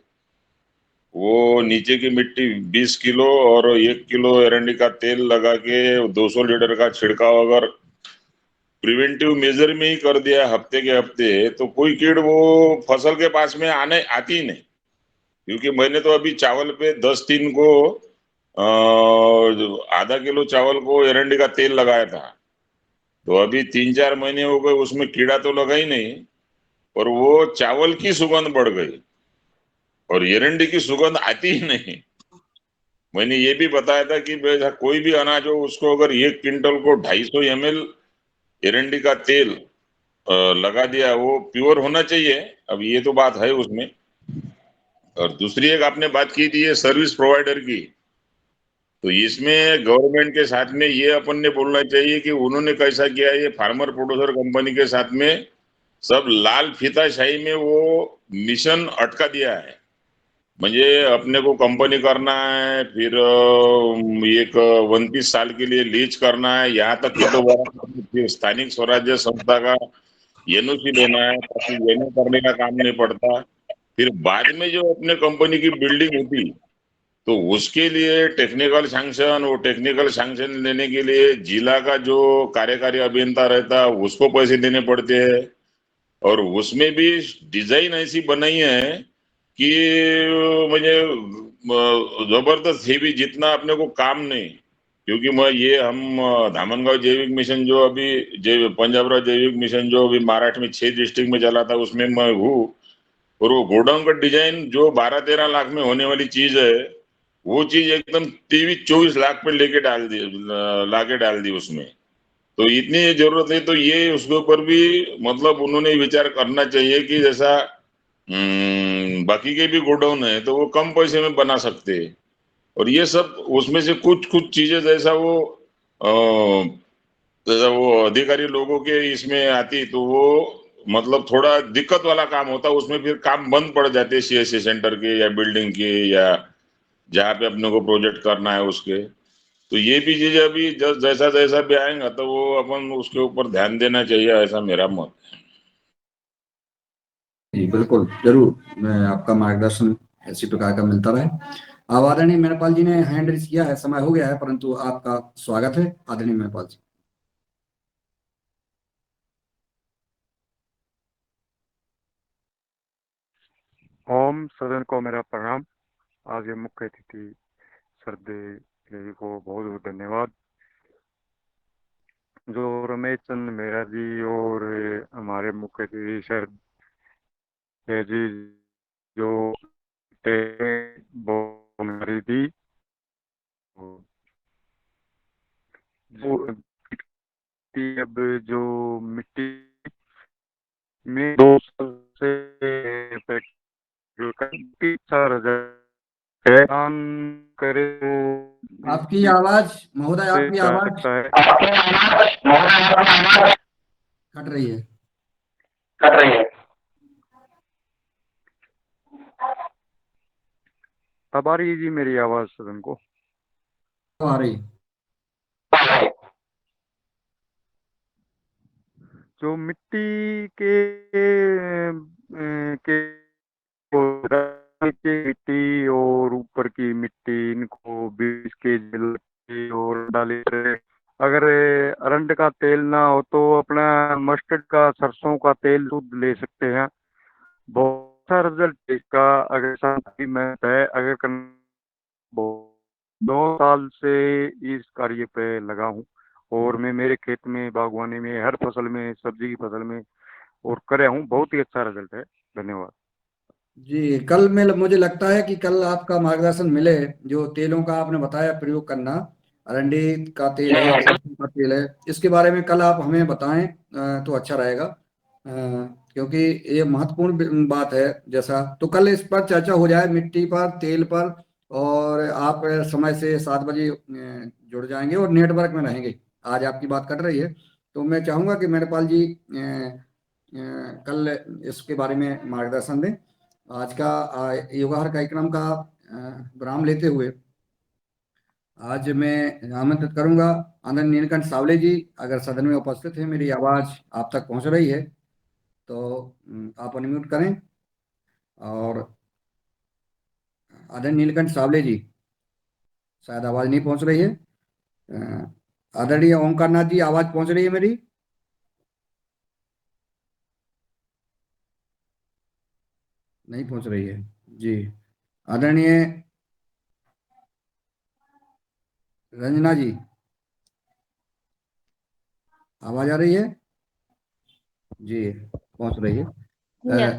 वो नीचे की मिट्टी 20 किलो और 1 किलो एरंडी का तेल लगा के 200 लीटर का छिड़काव अगर प्रिवेंटिव मेजर में ही कर दिया हफ्ते के हफ्ते, तो कोई कीड़ वो फसल के पास में आती ही नहीं। क्योंकि मैंने तो अभी चावल पे 10 दिन को आधा किलो चावल को एरंडी का तेल लगाया था, तो अभी 3-4 महीने हो गए, उसमें कीड़ा तो लगा ही नहीं, और वो चावल की सुगंध बढ़ गई और एरंडी की सुगंध आती ही नहीं। मैंने ये भी बताया था कि कोई भी अनाज हो, उसको अगर 1 क्विंटल को 250 ml एरंडी का तेल लगा दिया, वो प्योर होना चाहिए। अब ये तो बात है उसमें। और दूसरी एक आपने बात की थी ये सर्विस प्रोवाइडर की, तो इसमें गवर्नमेंट के साथ में ये अपन ने बोलना चाहिए कि उन्होंने कैसा किया, ये फार्मर प्रोड्यूसर कंपनी के साथ में सब लाल फीताशाही में वो मिशन अटका दिया है। म्हणजे अपने को कंपनी करना है, फिर एक 29 साल के लिए लीज करना है, यहाँ तक कि तो स्थानिक स्वराज्य संस्था का एनओसी लेना है, ताकि एनओ करने का काम नहीं पड़ता। फिर बाद में जो अपने कंपनी की बिल्डिंग होती, तो उसके लिए टेक्निकल सैंक्शन, वो टेक्निकल सैंक्शन लेने के लिए जिला का जो कार्यकारी अभियंता रहता है उसको पैसे देने पड़ते हैं। और उसमें भी डिजाइन ऐसी बनाई है कि म्हणजे जबरदस्त हेवी, जितना अपने को काम नहीं, क्योंकि हम धामनगांव जैविक मिशन जो अभी पंजाब राज जैविक मिशन जो अभी महाराष्ट्र में 6 डिस्ट्रिक्ट में चला था, उसमें मैं हूँ। और वो गोडाउन का डिजाइन जो 12-13 लाख में होने वाली चीज है, वो चीज एकदम 23-24 लाख पे लाके डाल दी उसमें। तो इतनी जरूरत है, तो ये उसके ऊपर भी मतलब उन्होंने विचार करना चाहिए कि जैसा बाकी के भी गोडाउन है तो वो कम पैसे में बना सकते हैं। और ये सब उसमें से कुछ कुछ चीजें जैसा वो अधिकारी लोगों के इसमें आती, तो वो मतलब थोड़ा दिक्कत वाला काम होता, उसमें फिर काम बंद पड़ जाते CSC सेंटर के या बिल्डिंग के या जहाँ पे अपने को प्रोजेक्ट करना है उसके। तो ये भी चीजें अभी जैसा जैसा भी आएगा तो वो अपन उसके ऊपर ध्यान देना चाहिए, ऐसा मेरा मत है। जी बिल्कुल, जरूर मैं आपका मार्गदर्शन इसी प्रकार का मिलता रहे। अब आदरणीय मेहरपाल जी ने हैंड रेज किया है, समय हो गया है, परंतु आपका स्वागत है आदरणीय मेहरपाल जी। ओम सदन को मेरा प्रणाम। आज के मुख्य अतिथि श्रद्धेय देवी को बहुत बहुत धन्यवाद। जो रमेश चंद मेहरा जी और हमारे मुख्य अतिथि श्रद्धेय जी जो हमारी थी, अब जो मिट्टी में 2 साल से काम करे तो आपकी आवाज महोदय, आपकी आवाज कट रही है। अब आ रही है जी मेरी आवाज सदन को? आ रही। जो मिट्टी मिट्टी और ऊपर की मिट्टी, इनको 20 kg और डाले। अगर अरंड का तेल ना हो तो अपना मस्टर्ड का, सरसों का तेल शुद्ध ले सकते हैं। बहुत अच्छा रिजल्ट इसका। अगर शांति में है, अगर 2 साल से इस कार्य पे लगा हूँ और मैं मेरे खेत में, बागवानी में, हर फसल में, सब्जी की फसल में और करे हूँ। बहुत ही अच्छा रिजल्ट है। धन्यवाद जी, कल में मुझे लगता है कि कल आपका मार्गदर्शन मिले, जो तेलों का आपने बताया प्रयोग करना, अरंडी का तेल है, सरसों का तेल है, इसके बारे में कल आप हमें बताएं तो अच्छा रहेगा, क्योंकि ये महत्वपूर्ण बात है। जैसा तो कल इस पर चर्चा हो जाए, मिट्टी पर, तेल पर, और आप समय से 7 बजे जुड़ जाएंगे और नेटवर्क में रहेंगे। आज आपकी बात कट रही है, तो मैं चाहूंगा कि मेहरपाल जी कल इसके बारे में मार्गदर्शन दें। आज का योगाहार कार्यक्रम का विराम लेते हुए आज मैं आमंत्रित करूंगा आनंद नीलकंठ सावले जी, अगर सदन में उपस्थित है, मेरी आवाज आप तक पहुंच रही है तो आप अनम्यूट करें। और आदरणीय नीलकंठ सावले जी, शायद आवाज नहीं पहुंच रही है। आदरणीय ओमकार नाथ जी, आवाज पहुंच रही है मेरी? नहीं पहुंच रही है जी। आदरणीय रंजना जी, आवाज आ रही है जी? पहुंच रही है।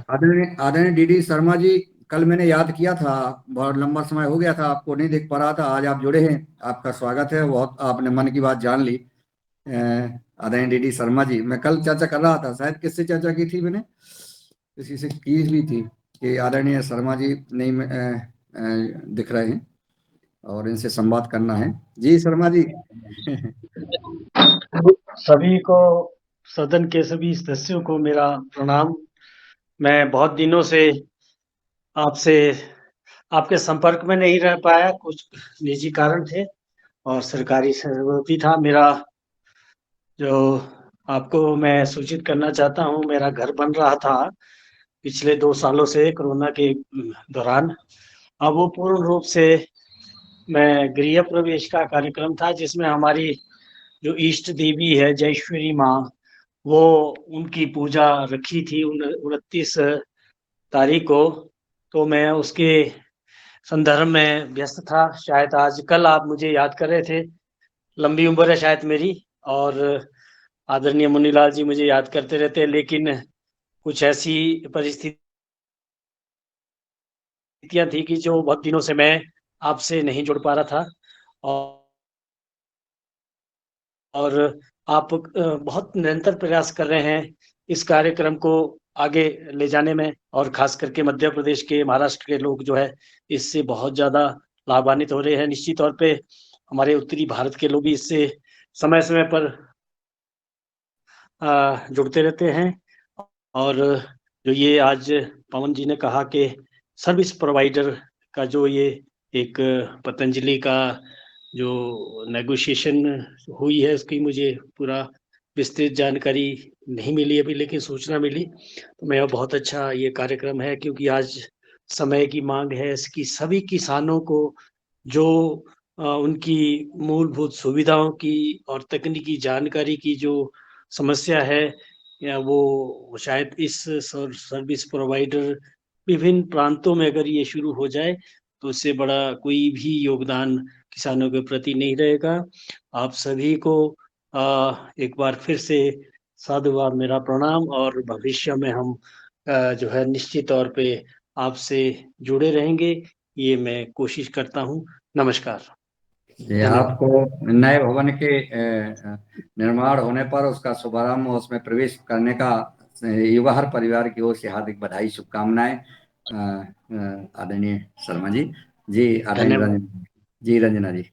आदरणीय DD शर्मा जी, कल मैंने याद किया था, बहुत लंबा समय हो गया था, आपको नहीं देख पा रहा था, आज आप जुड़े हैं, आपका स्वागत है। बहुत आपने मन की बात जान ली। आदरणीय DD शर्मा जी, मैं कल चर्चा कर रहा था, शायद किससे चर्चा की थी मैंने, किसी से की भी थी कि आदरणीय शर्मा जी नहीं दिख रहे हैं और इनसे संवाद करना है। जी शर्मा जी। सभी को, सदन के सभी सदस्यों को मेरा प्रणाम। मैं बहुत दिनों से आपसे, आपके संपर्क में नहीं रह पाया, कुछ निजी कारण थे और सरकारी जरूरी था मेरा। जो आपको मैं सूचित करना चाहता हूँ, मेरा घर बन रहा था पिछले 2 सालों से कोरोना के दौरान। अब वो पूर्ण रूप से, मैं गृह प्रवेश का कार्यक्रम था जिसमें हमारी जो इष्ट देवी है जयश्वरी माँ, वो उनकी पूजा रखी थी 29 तारीख को। तो मैं उसके संदर्भ में व्यस्त था। शायद आज कल आप मुझे याद कर रहे थे। लंबी उम्र है शायद मेरी, और आदरणीय मुन्नीलाल जी मुझे याद करते रहते हैं, लेकिन कुछ ऐसी परिस्थितियां थी कि जो बहुत दिनों से मैं आपसे नहीं जुड़ पा रहा था। और आप बहुत निरंतर प्रयास कर रहे हैं इस कार्यक्रम को आगे ले जाने में, और खास करके मध्य प्रदेश के, महाराष्ट्र के लोग जो है इससे बहुत ज़्यादा लाभान्वित हो रहे हैं। निश्चित तौर पे हमारे उत्तरी भारत के लोग भी इससे समय समय पर जुड़ते रहते हैं। और जो ये आज पवन जी ने कहा कि सर्विस प्रोवाइडर का जो ये एक पतंजलि का जो नेगोशिएशन हुई है, उसकी मुझे पूरा विस्तृत जानकारी नहीं मिली अभी, लेकिन सूचना मिली। तो मैं बहुत अच्छा ये कार्यक्रम है, क्योंकि आज समय की मांग है इसकी। सभी किसानों को जो उनकी मूलभूत सुविधाओं की और तकनीकी जानकारी की जो समस्या है, या वो शायद इस सर्विस प्रोवाइडर विभिन्न प्रांतों में अगर ये शुरू हो जाए तो उससे बड़ा कोई भी योगदान किसानों के प्रति नहीं रहेगा। आप सभी को एक बार फिर से साधुवाद, मेरा प्रणाम, और भविष्य में हम जो है निश्चित तौर पे आपसे जुड़े रहेंगे, ये मैं कोशिश करता हूँ। नमस्कार। ये आपको नए भवन के निर्माण होने पर उसका शुभारंभ, उसमें प्रवेश करने का युवाहर परिवार की ओर से हार्दिक बधाई, शुभकामनाएं आदरणीय शर्मा जी। जी आदरणीय धन्यवाद। जी रंजना जी।